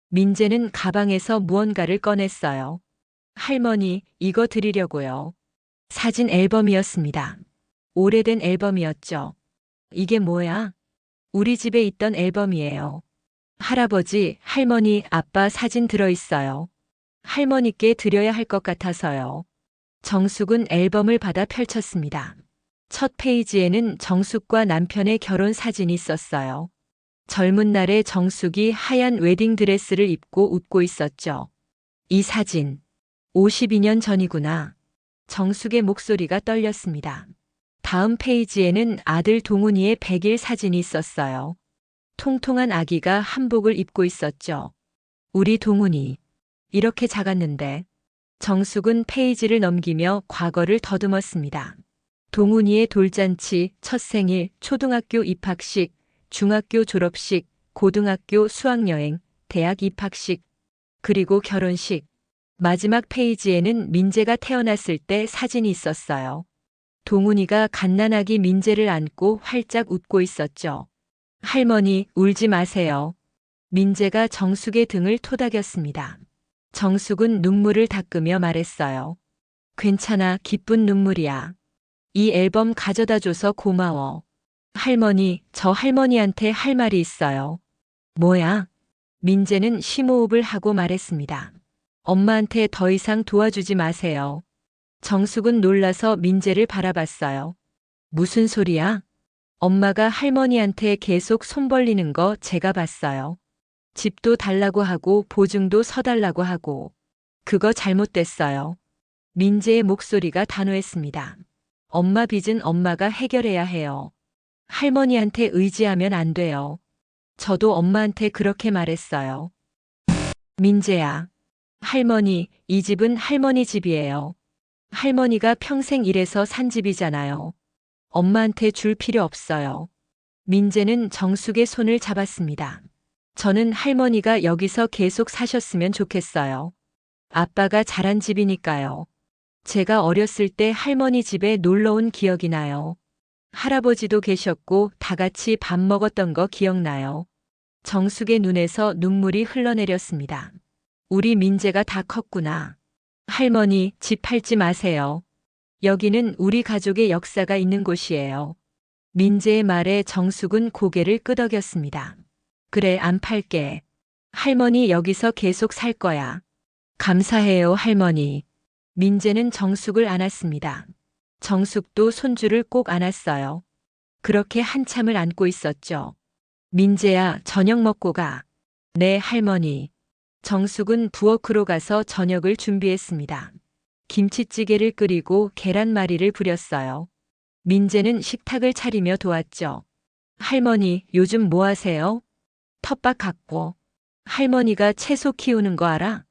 A: 민재는 가방에서 무언가를 꺼냈어요. 할머니, 이거 드리려고요. 사진 앨범이었습니다. 오래된 앨범이었죠. 이게 뭐야? 우리 집에 있던 앨범이에요. 할아버지, 할머니, 아빠 사진 들어있어요. 할머니께 드려야 할 것 같아서요. 정숙은 앨범을 받아 펼쳤습니다. 첫 페이지에는 정숙과 남편의 결혼 사진이 있었어요. 젊은 날의 정숙이 하얀 웨딩드레스를 입고 웃고 있었죠. 이 사진, 52년 전이구나. 정숙의 목소리가 떨렸습니다. 다음 페이지에는 아들 동훈이의 100일 사진이 있었어요. 통통한 아기가 한복을 입고 있었죠. 우리 동훈이. 이렇게 작았는데. 정숙은 페이지를 넘기며 과거를 더듬었습니다. 동훈이의 돌잔치, 첫 생일, 초등학교 입학식, 중학교 졸업식, 고등학교 수학여행, 대학 입학식, 그리고 결혼식. 마지막 페이지에는 민재가 태어났을 때 사진이 있었어요. 동훈이가 갓난아기 민재를 안고 활짝 웃고 있었죠. 할머니, 울지 마세요. 민재가 정숙의 등을 토닥였습니다. 정숙은 눈물을 닦으며 말했어요. 괜찮아, 기쁜 눈물이야. 이 앨범 가져다 줘서 고마워. 할머니, 저 할머니한테 할 말이 있어요. 뭐야? 민재는 심호흡을 하고 말했습니다. 엄마한테 더 이상 도와주지 마세요. 정숙은 놀라서 민재를 바라봤어요. 무슨 소리야? 엄마가 할머니한테 계속 손 벌리는 거 제가 봤어요. 집도 달라고 하고 보증도 서달라고 하고. 그거 잘못됐어요. 민재의 목소리가 단호했습니다. 엄마 빚은 엄마가 해결해야 해요. 할머니한테 의지하면 안 돼요. 저도 엄마한테 그렇게 말했어요. 민재야. 할머니, 이 집은 할머니 집이에요. 할머니가 평생 일해서 산 집이잖아요. 엄마한테 줄 필요 없어요. 민재는 정숙의 손을 잡았습니다. 저는 할머니가 여기서 계속 사셨으면 좋겠어요. 아빠가 자란 집이니까요. 제가 어렸을 때 할머니 집에 놀러 온 기억이 나요. 할아버지도 계셨고 다 같이 밥 먹었던 거 기억나요. 정숙의 눈에서 눈물이 흘러내렸습니다. 우리 민재가 다 컸구나. 할머니, 집 팔지 마세요. 여기는 우리 가족의 역사가 있는 곳이에요. 민재의 말에 정숙은 고개를 끄덕였습니다. 그래, 안 팔게. 할머니 여기서 계속 살 거야. 감사해요, 할머니. 민재는 정숙을 안았습니다. 정숙도 손주를 꼭 안았어요. 그렇게 한참을 안고 있었죠. 민재야, 저녁 먹고 가. 네, 할머니. 정숙은 부엌으로 가서 저녁을 준비했습니다. 김치찌개를 끓이고 계란말이를 부렸어요. 민재는 식탁을 차리며 도왔죠. 할머니, 요즘 뭐 하세요? 텃밭 갖고. 할머니가 채소 키우는 거 알아?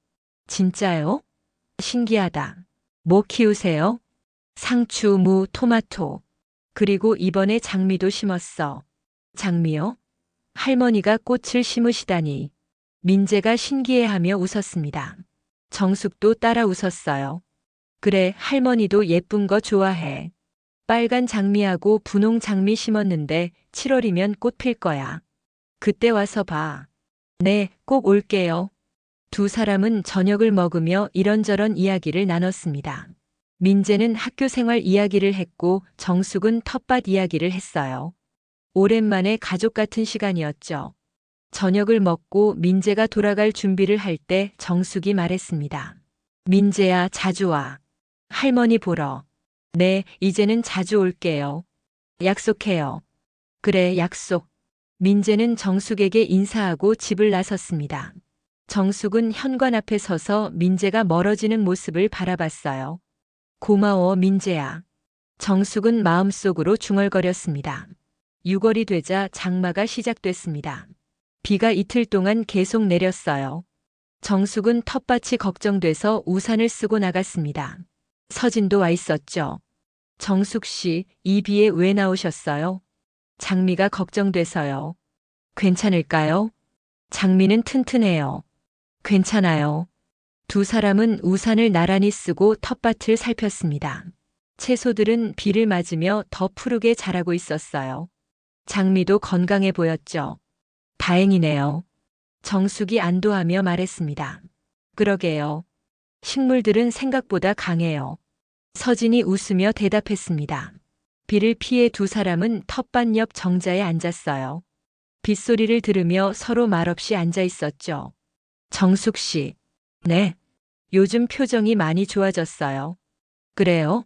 A: 진짜요? 신기하다. 뭐 키우세요? 상추, 무, 토마토. 그리고 이번에 장미도 심었어. 장미요? 할머니가 꽃을 심으시다니. 민재가 신기해하며 웃었습니다. 정숙도 따라 웃었어요. 그래, 할머니도 예쁜 거 좋아해. 빨간 장미하고 분홍 장미 심었는데 7월이면 꽃 필 거야. 그때 와서 봐. 네, 꼭 올게요. 두 사람은 저녁을 먹으며 이런저런 이야기를 나눴습니다. 민재는 학교 생활 이야기를 했고 정숙은 텃밭 이야기를 했어요. 오랜만에 가족 같은 시간이었죠. 저녁을 먹고 민재가 돌아갈 준비를 할 때 정숙이 말했습니다. 민재야, 자주 와. 할머니 보러. 네, 이제는 자주 올게요. 약속해요. 그래, 약속. 민재는 정숙에게 인사하고 집을 나섰습니다. 정숙은 현관 앞에 서서 민재가 멀어지는 모습을 바라봤어요. 고마워, 민재야. 정숙은 마음속으로 중얼거렸습니다. 6월이 되자 장마가 시작됐습니다. 비가 이틀 동안 계속 내렸어요. 정숙은 텃밭이 걱정돼서 우산을 쓰고 나갔습니다. 서진도 와 있었죠. 정숙 씨, 이 비에 왜 나오셨어요? 장미가 걱정돼서요. 괜찮을까요? 장미는 튼튼해요. 괜찮아요. 두 사람은 우산을 나란히 쓰고 텃밭을 살폈습니다. 채소들은 비를 맞으며 더 푸르게 자라고 있었어요. 장미도 건강해 보였죠. 다행이네요. 정숙이 안도하며 말했습니다. 그러게요. 식물들은 생각보다 강해요. 서진이 웃으며 대답했습니다. 비를 피해 두 사람은 텃밭 옆 정자에 앉았어요. 빗소리를 들으며 서로 말없이 앉아 있었죠. 정숙 씨. 네. 요즘 표정이 많이 좋아졌어요. 그래요?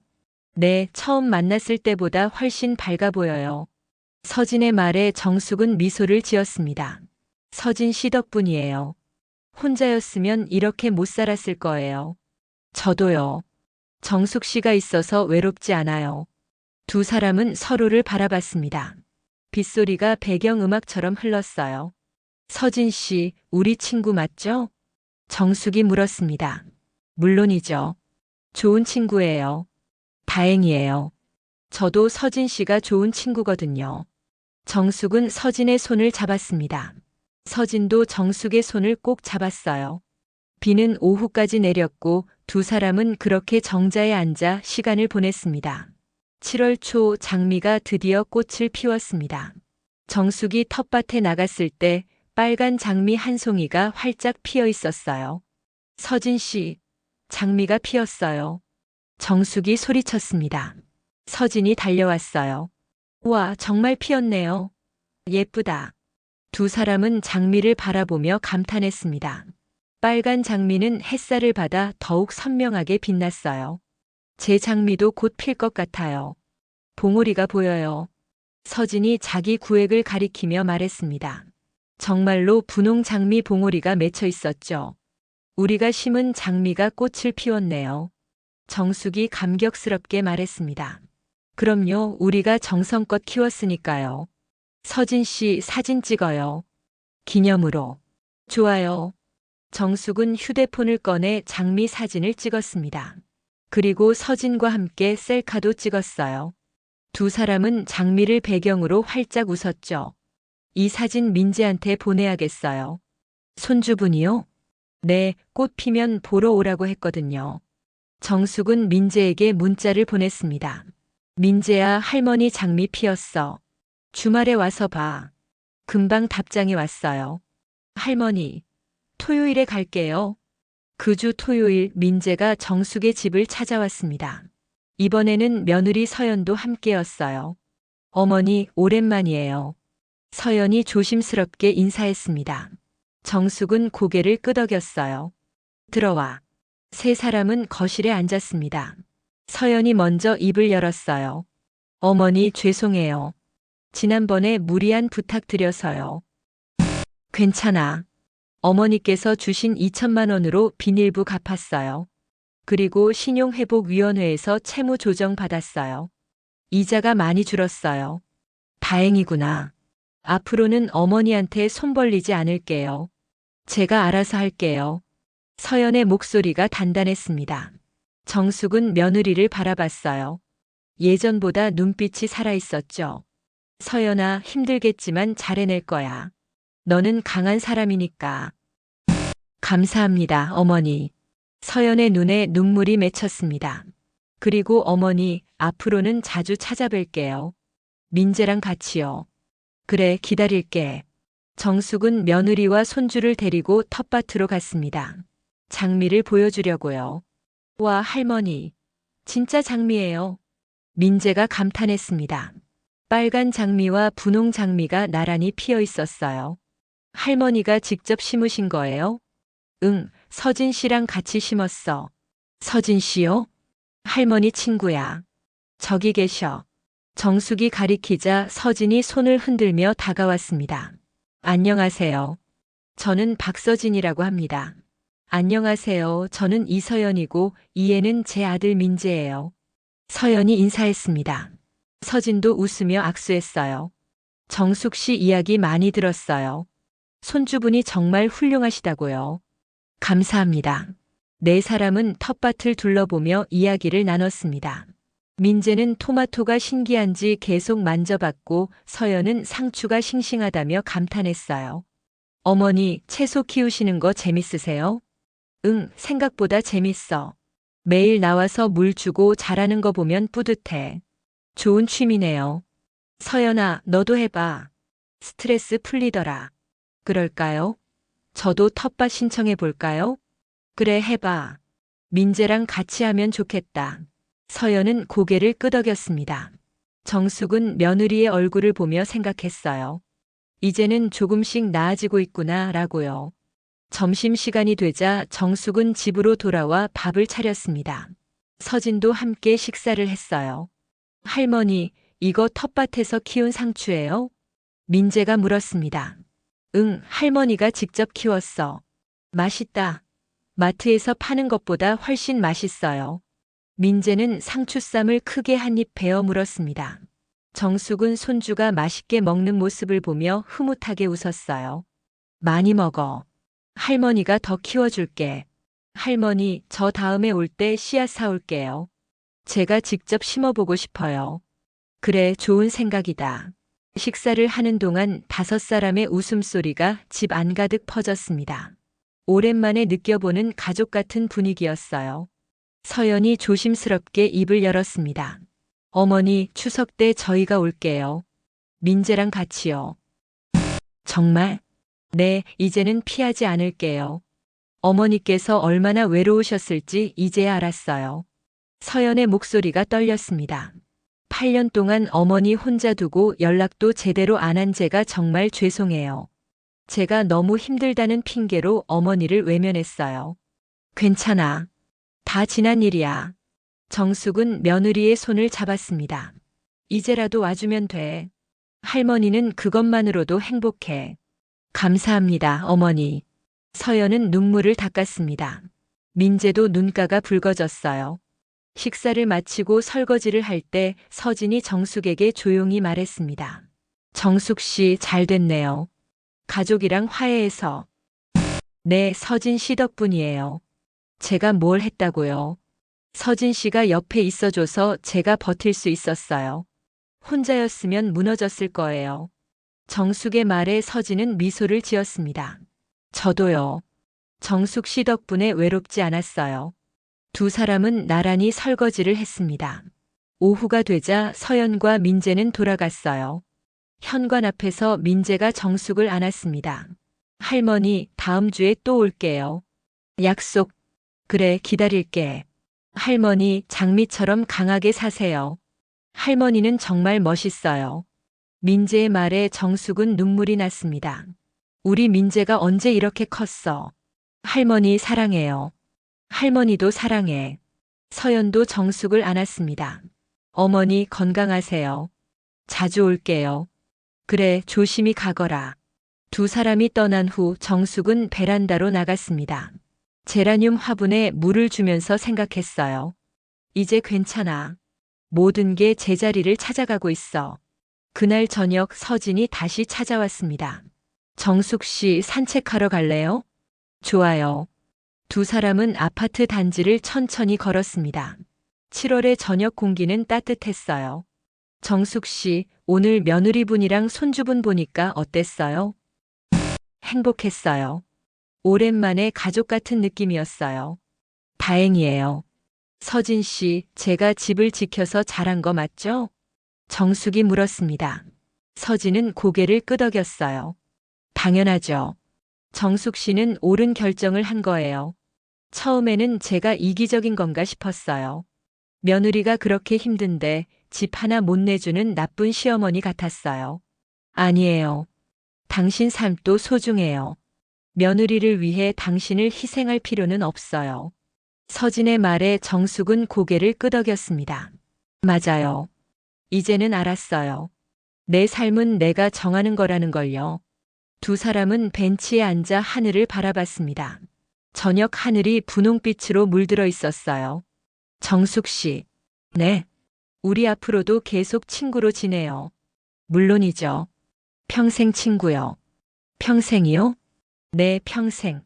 A: 네, 처음 만났을 때보다 훨씬 밝아 보여요. 서진의 말에 정숙은 미소를 지었습니다. 서진 씨 덕분이에요. 혼자였으면 이렇게 못 살았을 거예요. 저도요. 정숙 씨가 있어서 외롭지 않아요. 두 사람은 서로를 바라봤습니다. 빗소리가 배경음악처럼 흘렀어요. 서진 씨, 우리 친구 맞죠? 정숙이 물었습니다. 물론이죠. 좋은 친구예요. 다행이에요. 저도 서진 씨가 좋은 친구거든요. 정숙은 서진의 손을 잡았습니다. 서진도 정숙의 손을 꼭 잡았어요. 비는 오후까지 내렸고 두 사람은 그렇게 정자에 앉아 시간을 보냈습니다. 7월 초 장미가 드디어 꽃을 피웠습니다. 정숙이 텃밭에 나갔을 때 빨간 장미 한 송이가 활짝 피어 있었어요. 서진 씨, 장미가 피었어요. 정숙이 소리쳤습니다. 서진이 달려왔어요. 와, 정말 피었네요. 예쁘다. 두 사람은 장미를 바라보며 감탄했습니다. 빨간 장미는 햇살을 받아 더욱 선명하게 빛났어요. 제 장미도 곧 필 것 같아요. 봉오리가 보여요. 서진이 자기 구획을 가리키며 말했습니다. 정말로 분홍 장미 봉오리가 맺혀 있었죠. 우리가 심은 장미가 꽃을 피웠네요. 정숙이 감격스럽게 말했습니다. 그럼요, 우리가 정성껏 키웠으니까요. 서진 씨 사진 찍어요. 기념으로. 좋아요. 정숙은 휴대폰을 꺼내 장미 사진을 찍었습니다. 그리고 서진과 함께 셀카도 찍었어요. 두 사람은 장미를 배경으로 활짝 웃었죠. 이 사진 민재한테 보내야겠어요. 손주분이요? 네, 꽃 피면 보러 오라고 했거든요. 정숙은 민재에게 문자를 보냈습니다. 민재야, 할머니 장미 피었어. 주말에 와서 봐. 금방 답장이 왔어요. 할머니, 토요일에 갈게요. 그 주 토요일 민재가 정숙의 집을 찾아왔습니다. 이번에는 며느리 서연도 함께였어요. 어머니, 오랜만이에요. 서연이 조심스럽게 인사했습니다. 정숙은 고개를 끄덕였어요. 들어와. 세 사람은 거실에 앉았습니다. 서연이 먼저 입을 열었어요. 어머니, 죄송해요. 지난번에 무리한 부탁드려서요. 괜찮아. 어머니께서 주신 2천만 원으로 비닐부 갚았어요. 그리고 신용회복위원회에서 채무 조정 받았어요. 이자가 많이 줄었어요. 다행이구나. 앞으로는 어머니한테 손 벌리지 않을게요. 제가 알아서 할게요. 서연의 목소리가 단단했습니다. 정숙은 며느리를 바라봤어요. 예전보다 눈빛이 살아있었죠. 서연아, 힘들겠지만 잘해낼 거야. 너는 강한 사람이니까. 감사합니다, 어머니. 서연의 눈에 눈물이 맺혔습니다. 그리고 어머니, 앞으로는 자주 찾아뵐게요. 민재랑 같이요. 그래, 기다릴게. 정숙은 며느리와 손주를 데리고 텃밭으로 갔습니다. 장미를 보여주려고요. 와, 할머니. 진짜 장미예요. 민재가 감탄했습니다. 빨간 장미와 분홍 장미가 나란히 피어 있었어요. 할머니가 직접 심으신 거예요? 응, 서진 씨랑 같이 심었어. 서진 씨요? 할머니 친구야. 저기 계셔. 정숙이 가리키자 서진이 손을 흔들며 다가왔습니다. 안녕하세요. 저는 박서진이라고 합니다. 안녕하세요. 저는 이서연이고 이 애는 제 아들 민재예요. 서연이 인사했습니다. 서진도 웃으며 악수했어요. 정숙 씨 이야기 많이 들었어요. 손주분이 정말 훌륭하시다고요. 감사합니다. 네 사람은 텃밭을 둘러보며 이야기를 나눴습니다. 민재는 토마토가 신기한지 계속 만져봤고 서연은 상추가 싱싱하다며 감탄했어요. 어머니, 채소 키우시는 거 재밌으세요? 응, 생각보다 재밌어. 매일 나와서 물 주고 자라는 거 보면 뿌듯해. 좋은 취미네요. 서연아, 너도 해봐. 스트레스 풀리더라. 그럴까요? 저도 텃밭 신청해 볼까요? 그래, 해봐. 민재랑 같이 하면 좋겠다. 서연은 고개를 끄덕였습니다. 정숙은 며느리의 얼굴을 보며 생각했어요. 이제는 조금씩 나아지고 있구나 라고요. 점심시간이 되자 정숙은 집으로 돌아와 밥을 차렸습니다. 서진도 함께 식사를 했어요. 할머니, 이거 텃밭에서 키운 상추예요? 민재가 물었습니다. 응, 할머니가 직접 키웠어. 맛있다. 마트에서 파는 것보다 훨씬 맛있어요. 민재는 상추쌈을 크게 한 입 베어 물었습니다. 정숙은 손주가 맛있게 먹는 모습을 보며 흐뭇하게 웃었어요. 많이 먹어. 할머니가 더 키워줄게. 할머니, 저 다음에 올 때 씨앗 사올게요. 제가 직접 심어보고 싶어요. 그래, 좋은 생각이다. 식사를 하는 동안 5사람의 웃음소리가 집 안가득 퍼졌습니다. 오랜만에 느껴보는 가족 같은 분위기였어요. 서연이 조심스럽게 입을 열었습니다. 어머니, 추석 때 저희가 올게요. 민재랑 같이요. 정말? 네, 이제는 피하지 않을게요. 어머니께서 얼마나 외로우셨을지 이제야 알았어요. 서연의 목소리가 떨렸습니다. 8년 동안 어머니 혼자 두고 연락도 제대로 안 한 제가 정말 죄송해요. 제가 너무 힘들다는 핑계로 어머니를 외면했어요. 괜찮아. 다 지난 일이야. 정숙은 며느리의 손을 잡았습니다. 이제라도 와주면 돼. 할머니는 그것만으로도 행복해. 감사합니다, 어머니. 서연은 눈물을 닦았습니다. 민재도 눈가가 붉어졌어요. 식사를 마치고 설거지를 할 때 서진이 정숙에게 조용히 말했습니다. 정숙 씨 잘 됐네요. 가족이랑 화해해서. 네, 서진 씨 덕분이에요. 제가 뭘 했다고요? 서진 씨가 옆에 있어줘서 제가 버틸 수 있었어요. 혼자였으면 무너졌을 거예요. 정숙의 말에 서진은 미소를 지었습니다. 저도요. 정숙 씨 덕분에 외롭지 않았어요. 두 사람은 나란히 설거지를 했습니다. 오후가 되자 서연과 민재는 돌아갔어요. 현관 앞에서 민재가 정숙을 안았습니다. 할머니, 다음 주에 또 올게요. 약속. 그래, 기다릴게. 할머니, 장미처럼 강하게 사세요. 할머니는 정말 멋있어요. 민재의 말에 정숙은 눈물이 났습니다. 우리 민재가 언제 이렇게 컸어? 할머니 사랑해요. 할머니도 사랑해. 서연도 정숙을 안았습니다. 어머니 건강하세요. 자주 올게요. 그래, 조심히 가거라. 두 사람이 떠난 후 정숙은 베란다로 나갔습니다. 제라늄 화분에 물을 주면서 생각했어요. 이제 괜찮아. 모든 게 제자리를 찾아가고 있어. 그날 저녁 서진이 다시 찾아왔습니다. 정숙 씨 산책하러 갈래요? 좋아요. 두 사람은 아파트 단지를 천천히 걸었습니다. 7월의 저녁 공기는 따뜻했어요. 정숙 씨, 오늘 며느리분이랑 손주분 보니까 어땠어요? 행복했어요. 오랜만에 가족 같은 느낌이었어요. 다행이에요. 서진 씨, 제가 집을 지켜서 잘한 거 맞죠? 정숙이 물었습니다. 서진은 고개를 끄덕였어요. 당연하죠. 정숙 씨는 옳은 결정을 한 거예요. 처음에는 제가 이기적인 건가 싶었어요. 며느리가 그렇게 힘든데 집 하나 못 내주는 나쁜 시어머니 같았어요. 아니에요. 당신 삶도 소중해요. 며느리를 위해 당신을 희생할 필요는 없어요. 서진의 말에 정숙은 고개를 끄덕였습니다. 맞아요. 이제는 알았어요. 내 삶은 내가 정하는 거라는 걸요. 두 사람은 벤치에 앉아 하늘을 바라봤습니다. 저녁 하늘이 분홍빛으로 물들어 있었어요. 정숙 씨. 네. 우리 앞으로도 계속 친구로 지내요. 물론이죠. 평생 친구요. 평생이요? 네, 평생.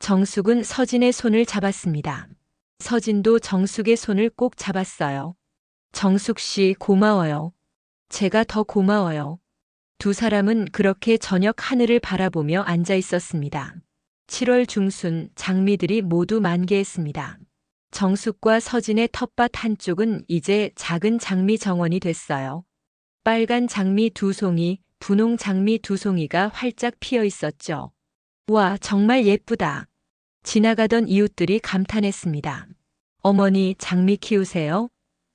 A: 정숙은 서진의 손을 잡았습니다. 서진도 정숙의 손을 꼭 잡았어요. 정숙 씨 고마워요. 제가 더 고마워요. 두 사람은 그렇게 저녁 하늘을 바라보며 앉아 있었습니다. 7월 중순 장미들이 모두 만개했습니다. 정숙과 서진의 텃밭 한쪽은 이제 작은 장미 정원이 됐어요. 빨간 장미 2송이, 분홍 장미 2송이가 활짝 피어 있었죠. 와, 정말 예쁘다. 지나가던 이웃들이 감탄했습니다. 어머니, 장미 키우세요?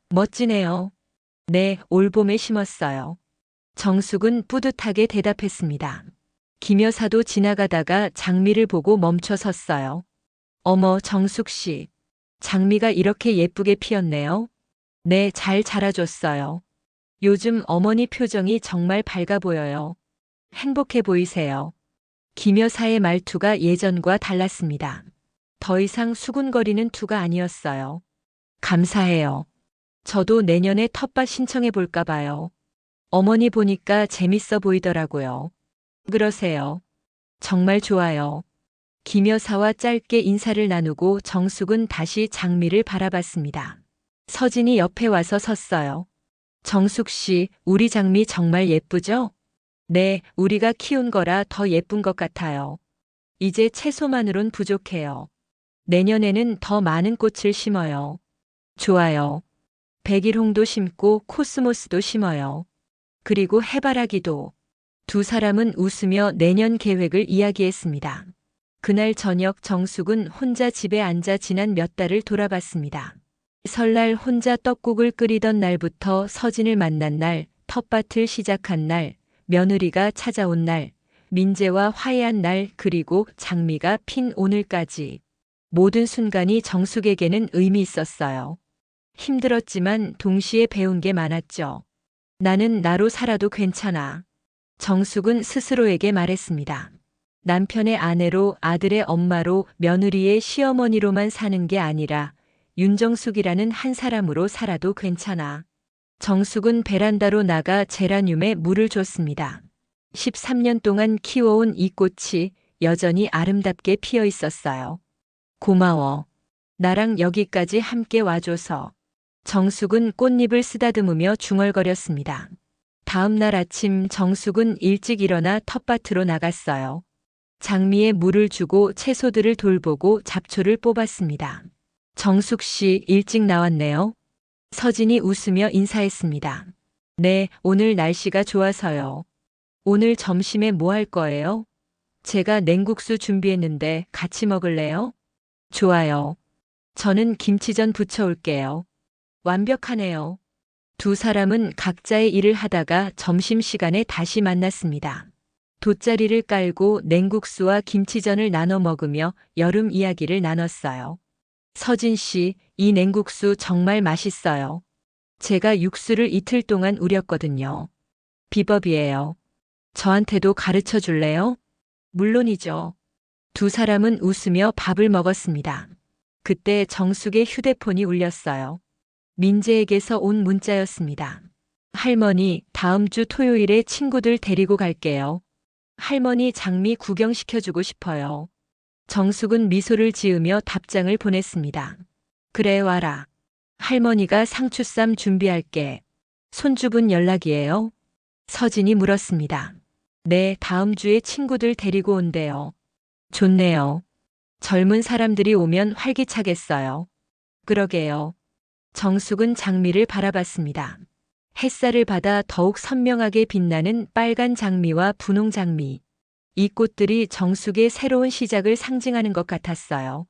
A: 멋지네요. 네, 올봄에 심었어요. 정숙은 뿌듯하게 대답했습니다. 김 여사도 지나가다가 장미를 보고 멈춰 섰어요. 어머, 정숙 씨. 장미가 이렇게 예쁘게 피었네요. 네, 잘 자라줬어요. 요즘 어머니 표정이 정말 밝아 보여요. 행복해 보이세요. 김 여사의 말투가 예전과 달랐습니다. 더 이상 수군거리는 투가 아니었어요. 감사해요. 저도 내년에 텃밭 신청해 볼까 봐요. 어머니 보니까 재밌어 보이더라고요. 그러세요. 정말 좋아요. 김 여사와 짧게 인사를 나누고 정숙은 다시 장미를 바라봤습니다. 서진이 옆에 와서 섰어요. 정숙 씨, 우리 장미 정말 예쁘죠? 네, 우리가 키운 거라 더 예쁜 것 같아요. 이제 채소만으론 부족해요. 내년에는 더 많은 꽃을 심어요. 좋아요. 백일홍도 심고 코스모스도 심어요. 그리고 해바라기도. 두 사람은 웃으며 내년 계획을 이야기했습니다. 그날 저녁 정숙은 혼자 집에 앉아 지난 몇 달을 돌아봤습니다. 설날 혼자 떡국을 끓이던 날부터 서진을 만난 날, 텃밭을 시작한 날, 며느리가 찾아온 날, 민재와 화해한 날, 그리고 장미가 핀 오늘까지. 모든 순간이 정숙에게는 의미 있었어요. 힘들었지만 동시에 배운 게 많았죠. 나는 나로 살아도 괜찮아. 정숙은 스스로에게 말했습니다. 남편의 아내로, 아들의 엄마로, 며느리의 시어머니로만 사는 게 아니라 윤정숙이라는 한 사람으로 살아도 괜찮아. 정숙은 베란다로 나가 제라늄에 물을 줬습니다. 13년 동안 키워온 이 꽃이 여전히 아름답게 피어 있었어요. 고마워. 나랑 여기까지 함께 와줘서. 정숙은 꽃잎을 쓰다듬으며 중얼거렸습니다. 다음 날 아침 정숙은 일찍 일어나 텃밭으로 나갔어요. 장미에 물을 주고 채소들을 돌보고 잡초를 뽑았습니다. 정숙 씨 일찍 나왔네요. 서진이 웃으며 인사했습니다. 네, 오늘 날씨가 좋아서요. 오늘 점심에 뭐 할 거예요? 제가 냉국수 준비했는데 같이 먹을래요? 좋아요. 저는 김치전 부쳐올게요. 완벽하네요. 두 사람은 각자의 일을 하다가 점심시간에 다시 만났습니다. 돗자리를 깔고 냉국수와 김치전을 나눠 먹으며 여름 이야기를 나눴어요. 서진 씨, 이 냉국수 정말 맛있어요. 제가 육수를 이틀 동안 우렸거든요. 비법이에요. 저한테도 가르쳐 줄래요? 물론이죠. 두 사람은 웃으며 밥을 먹었습니다. 그때 정숙의 휴대폰이 울렸어요. 민재에게서 온 문자였습니다. 할머니, 다음 주 토요일에 친구들 데리고 갈게요. 할머니 장미 구경시켜주고 싶어요. 정숙은 미소를 지으며 답장을 보냈습니다. 그래 와라. 할머니가 상추쌈 준비할게. 손주분 연락이에요? 서진이 물었습니다. 네, 다음 주에 친구들 데리고 온대요. 좋네요. 젊은 사람들이 오면 활기차겠어요. 그러게요. 정숙은 장미를 바라봤습니다. 햇살을 받아 더욱 선명하게 빛나는 빨간 장미와 분홍 장미. 이 꽃들이 정숙의 새로운 시작을 상징하는 것 같았어요.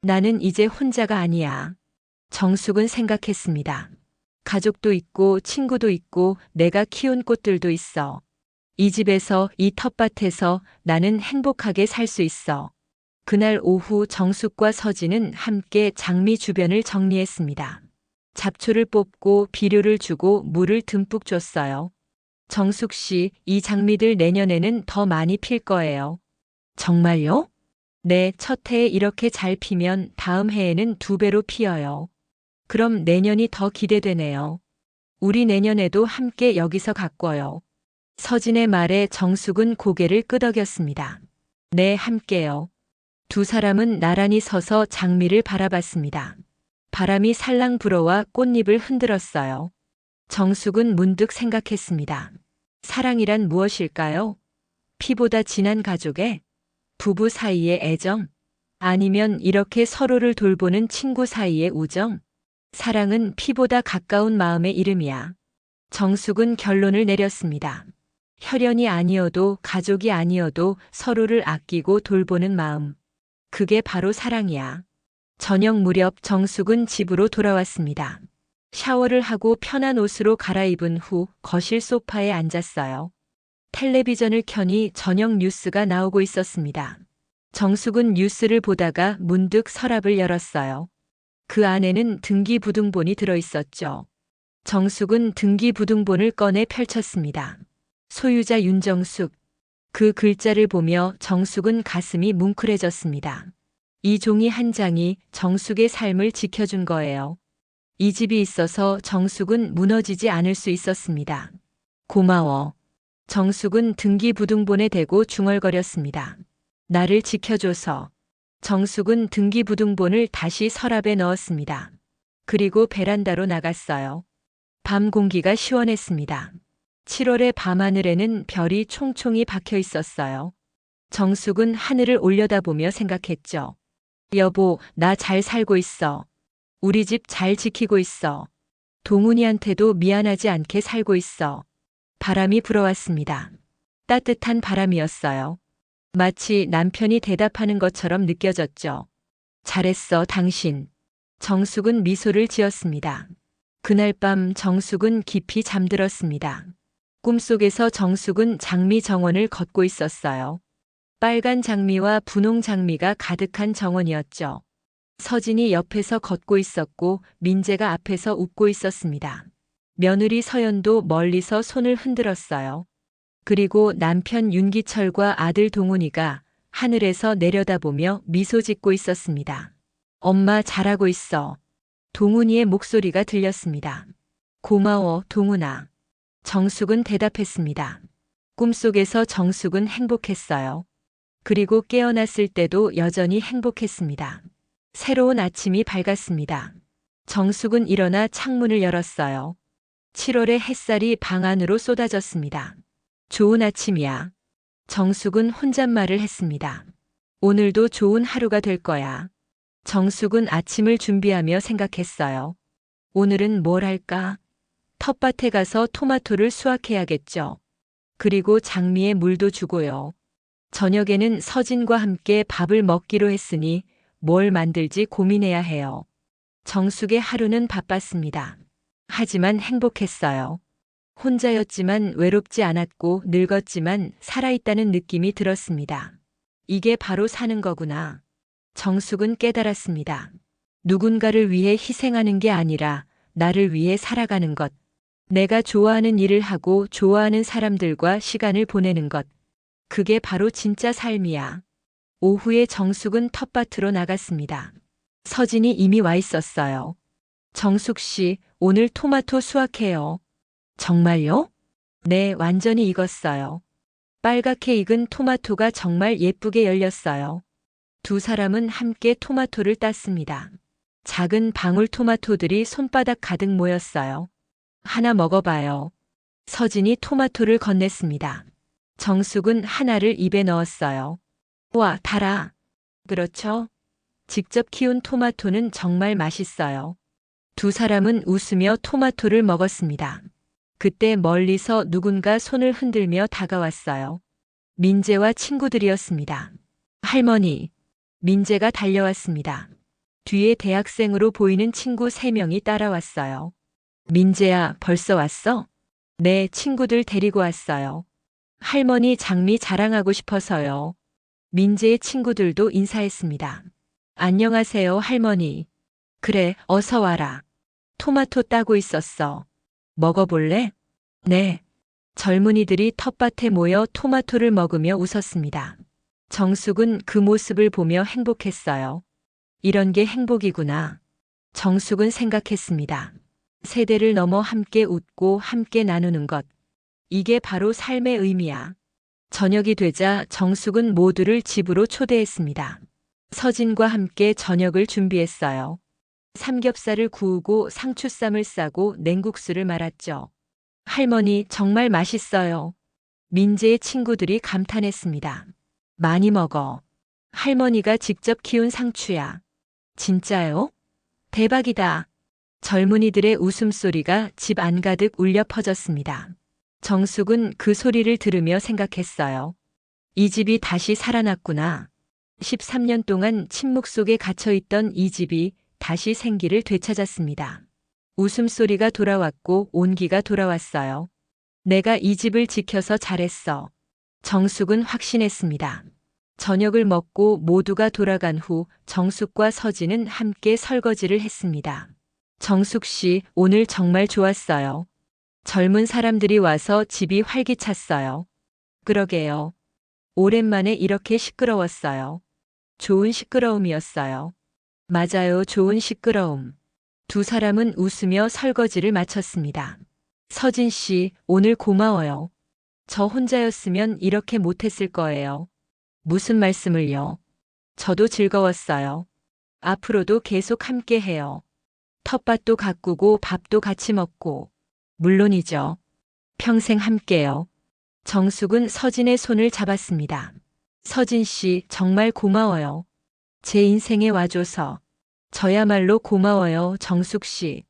A: 나는 이제 혼자가 아니야. 정숙은 생각했습니다. 가족도 있고 친구도 있고 내가 키운 꽃들도 있어. 이 집에서, 이 텃밭에서 나는 행복하게 살 수 있어. 그날 오후 정숙과 서진은 함께 장미 주변을 정리했습니다. 잡초를 뽑고 비료를 주고 물을 듬뿍 줬어요. 정숙 씨, 이 장미들 내년에는 더 많이 필 거예요. 정말요? 네, 첫 해에 이렇게 잘 피면 다음 해에는 2배로 피어요. 그럼 내년이 더 기대되네요. 우리 내년에도 함께 여기서 가꿔요. 서진의 말에 정숙은 고개를 끄덕였습니다. 네, 함께요. 두 사람은 나란히 서서 장미를 바라봤습니다. 바람이 살랑 불어와 꽃잎을 흔들었어요. 정숙은 문득 생각했습니다. 사랑이란 무엇일까요? 피보다 진한 가족의? 부부 사이의 애정? 아니면 이렇게 서로를 돌보는 친구 사이의 우정? 사랑은 피보다 가까운 마음의 이름이야. 정숙은 결론을 내렸습니다. 혈연이 아니어도 가족이 아니어도 서로를 아끼고 돌보는 마음. 그게 바로 사랑이야. 저녁 무렵 정숙은 집으로 돌아왔습니다. 샤워를 하고 편한 옷으로 갈아입은 후 거실 소파에 앉았어요. 텔레비전을 켜니 저녁 뉴스가 나오고 있었습니다. 정숙은 뉴스를 보다가 문득 서랍을 열었어요. 그 안에는 등기부등본이 들어있었죠. 정숙은 등기부등본을 꺼내 펼쳤습니다. 소유자 윤정숙. 그 글자를 보며 정숙은 가슴이 뭉클해졌습니다. 이 종이 한 장이 정숙의 삶을 지켜준 거예요. 이 집이 있어서 정숙은 무너지지 않을 수 있었습니다. 고마워. 정숙은 등기부등본에 대고 중얼거렸습니다. 나를 지켜줘서. 정숙은 등기부등본을 다시 서랍에 넣었습니다. 그리고 베란다로 나갔어요. 밤 공기가 시원했습니다. 7월의 밤하늘에는 별이 총총히 박혀 있었어요. 정숙은 하늘을 올려다보며 생각했죠. 여보, 나 잘 살고 있어. 우리 집 잘 지키고 있어. 동훈이한테도 미안하지 않게 살고 있어. 바람이 불어왔습니다. 따뜻한 바람이었어요. 마치 남편이 대답하는 것처럼 느껴졌죠. 잘했어, 당신. 정숙은 미소를 지었습니다. 그날 밤 정숙은 깊이 잠들었습니다. 꿈속에서 정숙은 장미 정원을 걷고 있었어요. 빨간 장미와 분홍 장미가 가득한 정원이었죠. 서진이 옆에서 걷고 있었고 민재가 앞에서 웃고 있었습니다. 며느리 서연도 멀리서 손을 흔들었어요. 그리고 남편 윤기철과 아들 동훈이가 하늘에서 내려다보며 미소 짓고 있었습니다. 엄마 잘하고 있어. 동훈이의 목소리가 들렸습니다. 고마워, 동훈아. 정숙은 대답했습니다. 꿈속에서 정숙은 행복했어요. 그리고 깨어났을 때도 여전히 행복했습니다. 새로운 아침이 밝았습니다. 정숙은 일어나 창문을 열었어요. 7월의 햇살이 방 안으로 쏟아졌습니다. 좋은 아침이야. 정숙은 혼잣말을 했습니다. 오늘도 좋은 하루가 될 거야. 정숙은 아침을 준비하며 생각했어요. 오늘은 뭘 할까? 텃밭에 가서 토마토를 수확해야겠죠. 그리고 장미에 물도 주고요. 저녁에는 서진과 함께 밥을 먹기로 했으니 뭘 만들지 고민해야 해요. 정숙의 하루는 바빴습니다. 하지만 행복했어요. 혼자였지만 외롭지 않았고 늙었지만 살아있다는 느낌이 들었습니다. 이게 바로 사는 거구나. 정숙은 깨달았습니다. 누군가를 위해 희생하는 게 아니라 나를 위해 살아가는 것. 내가 좋아하는 일을 하고 좋아하는 사람들과 시간을 보내는 것. 그게 바로 진짜 삶이야. 오후에 정숙은 텃밭으로 나갔습니다. 서진이 이미 와 있었어요. 정숙 씨, 오늘 토마토 수확해요. 정말요? 네, 완전히 익었어요. 빨갛게 익은 토마토가 정말 예쁘게 열렸어요. 두 사람은 함께 토마토를 땄습니다. 작은 방울토마토들이 손바닥 가득 모였어요. 하나 먹어봐요. 서진이 토마토를 건넸습니다. 정숙은 하나를 입에 넣었어요. 와, 달아. 그렇죠? 직접 키운 토마토는 정말 맛있어요. 두 사람은 웃으며 토마토를 먹었습니다. 그때 멀리서 누군가 손을 흔들며 다가왔어요. 민재와 친구들이었습니다. 할머니. 민재가 달려왔습니다. 뒤에 대학생으로 보이는 친구 3명이 따라왔어요. 민재야, 벌써 왔어? 네, 친구들 데리고 왔어요. 할머니 장미 자랑하고 싶어서요. 민재의 친구들도 인사했습니다. 안녕하세요, 할머니. 그래, 어서 와라. 토마토 따고 있었어. 먹어볼래? 네. 젊은이들이 텃밭에 모여 토마토를 먹으며 웃었습니다. 정숙은 그 모습을 보며 행복했어요. 이런 게 행복이구나. 정숙은 생각했습니다. 세대를 넘어 함께 웃고 함께 나누는 것. 이게 바로 삶의 의미야. 저녁이 되자 정숙은 모두를 집으로 초대했습니다. 서진과 함께 저녁을 준비했어요. 삼겹살을 구우고 상추쌈을 싸고 냉국수를 말았죠. 할머니, 정말 맛있어요. 민재의 친구들이 감탄했습니다. 많이 먹어. 할머니가 직접 키운 상추야. 진짜요? 대박이다. 젊은이들의 웃음소리가 집 안가득 울려 퍼졌습니다. 정숙은 그 소리를 들으며 생각했어요. 이 집이 다시 살아났구나. 13년 동안 침묵 속에 갇혀있던 이 집이 다시 생기를 되찾았습니다. 웃음소리가 돌아왔고 온기가 돌아왔어요. 내가 이 집을 지켜서 잘했어. 정숙은 확신했습니다. 저녁을 먹고 모두가 돌아간 후 정숙과 서진은 함께 설거지를 했습니다. 정숙 씨, 오늘 정말 좋았어요. 젊은 사람들이 와서 집이 활기찼어요. 그러게요. 오랜만에 이렇게 시끄러웠어요. 좋은 시끄러움이었어요. 맞아요, 좋은 시끄러움. 두 사람은 웃으며 설거지를 마쳤습니다. 서진 씨, 오늘 고마워요. 저 혼자였으면 이렇게 못했을 거예요. 무슨 말씀을요? 저도 즐거웠어요. 앞으로도 계속 함께 해요. 텃밭도 가꾸고 밥도 같이 먹고. 물론이죠. 평생 함께요. 정숙은 서진의 손을 잡았습니다. 서진 씨, 정말 고마워요. 제 인생에 와줘서. 저야말로 고마워요, 정숙 씨.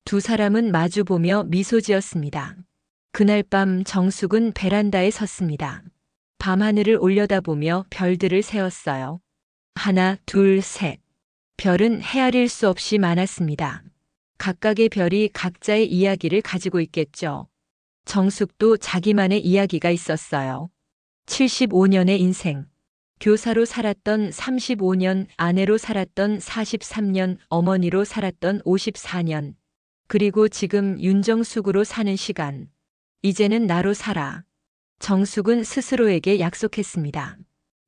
A: 두 사람은 마주보며 미소 지었습니다. 그날 밤 정숙은 베란다에 섰습니다. 밤하늘을 올려다보며 별들을 세었어요. 하나, 둘, 셋. 별은 헤아릴 수 없이 많았습니다. 각각의 별이 각자의 이야기를 가지고 있겠죠. 정숙도 자기만의 이야기가 있었어요. 75년의 인생. 교사로 살았던 35년, 아내로 살았던 43년, 어머니로 살았던 54년. 그리고 지금 윤정숙으로 사는 시간. 이제는 나로 살아. 정숙은 스스로에게 약속했습니다.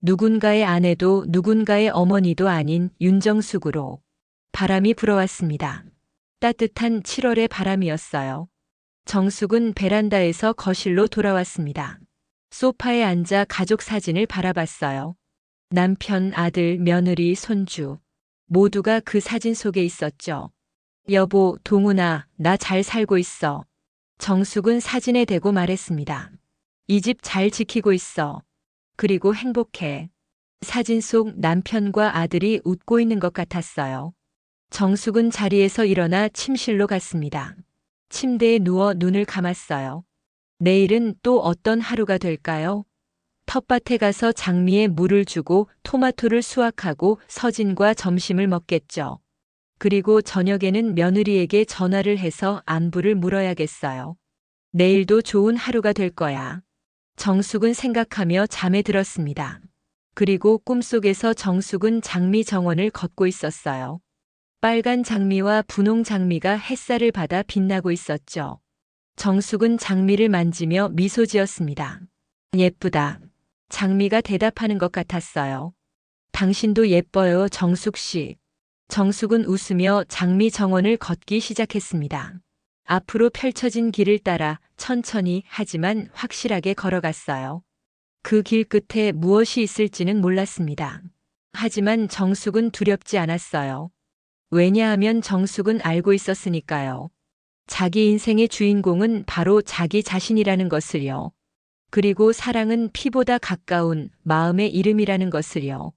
A: 누군가의 아내도 누군가의 어머니도 아닌 윤정숙으로. 바람이 불어왔습니다. 따뜻한 7월의 바람이었어요. 정숙은 베란다에서 거실로 돌아왔습니다. 소파에 앉아 가족 사진을 바라봤어요. 남편, 아들, 며느리, 손주. 모두가 그 사진 속에 있었죠. 여보, 동훈아, 나 잘 살고 있어. 정숙은 사진에 대고 말했습니다. 이 집 잘 지키고 있어. 그리고 행복해. 사진 속 남편과 아들이 웃고 있는 것 같았어요. 정숙은 자리에서 일어나 침실로 갔습니다. 침대에 누워 눈을 감았어요. 내일은 또 어떤 하루가 될까요? 텃밭에 가서 장미에 물을 주고 토마토를 수확하고 서진과 점심을 먹겠죠. 그리고 저녁에는 며느리에게 전화를 해서 안부를 물어야겠어요. 내일도 좋은 하루가 될 거야. 정숙은 생각하며 잠에 들었습니다. 그리고 꿈속에서 정숙은 장미 정원을 걷고 있었어요. 빨간 장미와 분홍 장미가 햇살을 받아 빛나고 있었죠. 정숙은 장미를 만지며 미소 지었습니다. 예쁘다. 장미가 대답하는 것 같았어요. 당신도 예뻐요, 정숙 씨. 정숙은 웃으며 장미 정원을 걷기 시작했습니다. 앞으로 펼쳐진 길을 따라 천천히 하지만 확실하게 걸어갔어요. 그 길 끝에 무엇이 있을지는 몰랐습니다. 하지만 정숙은 두렵지 않았어요. 왜냐하면 정숙은 알고 있었으니까요. 자기 인생의 주인공은 바로 자기 자신이라는 것을요. 그리고 사랑은 피보다 가까운 마음의 이름이라는 것을요.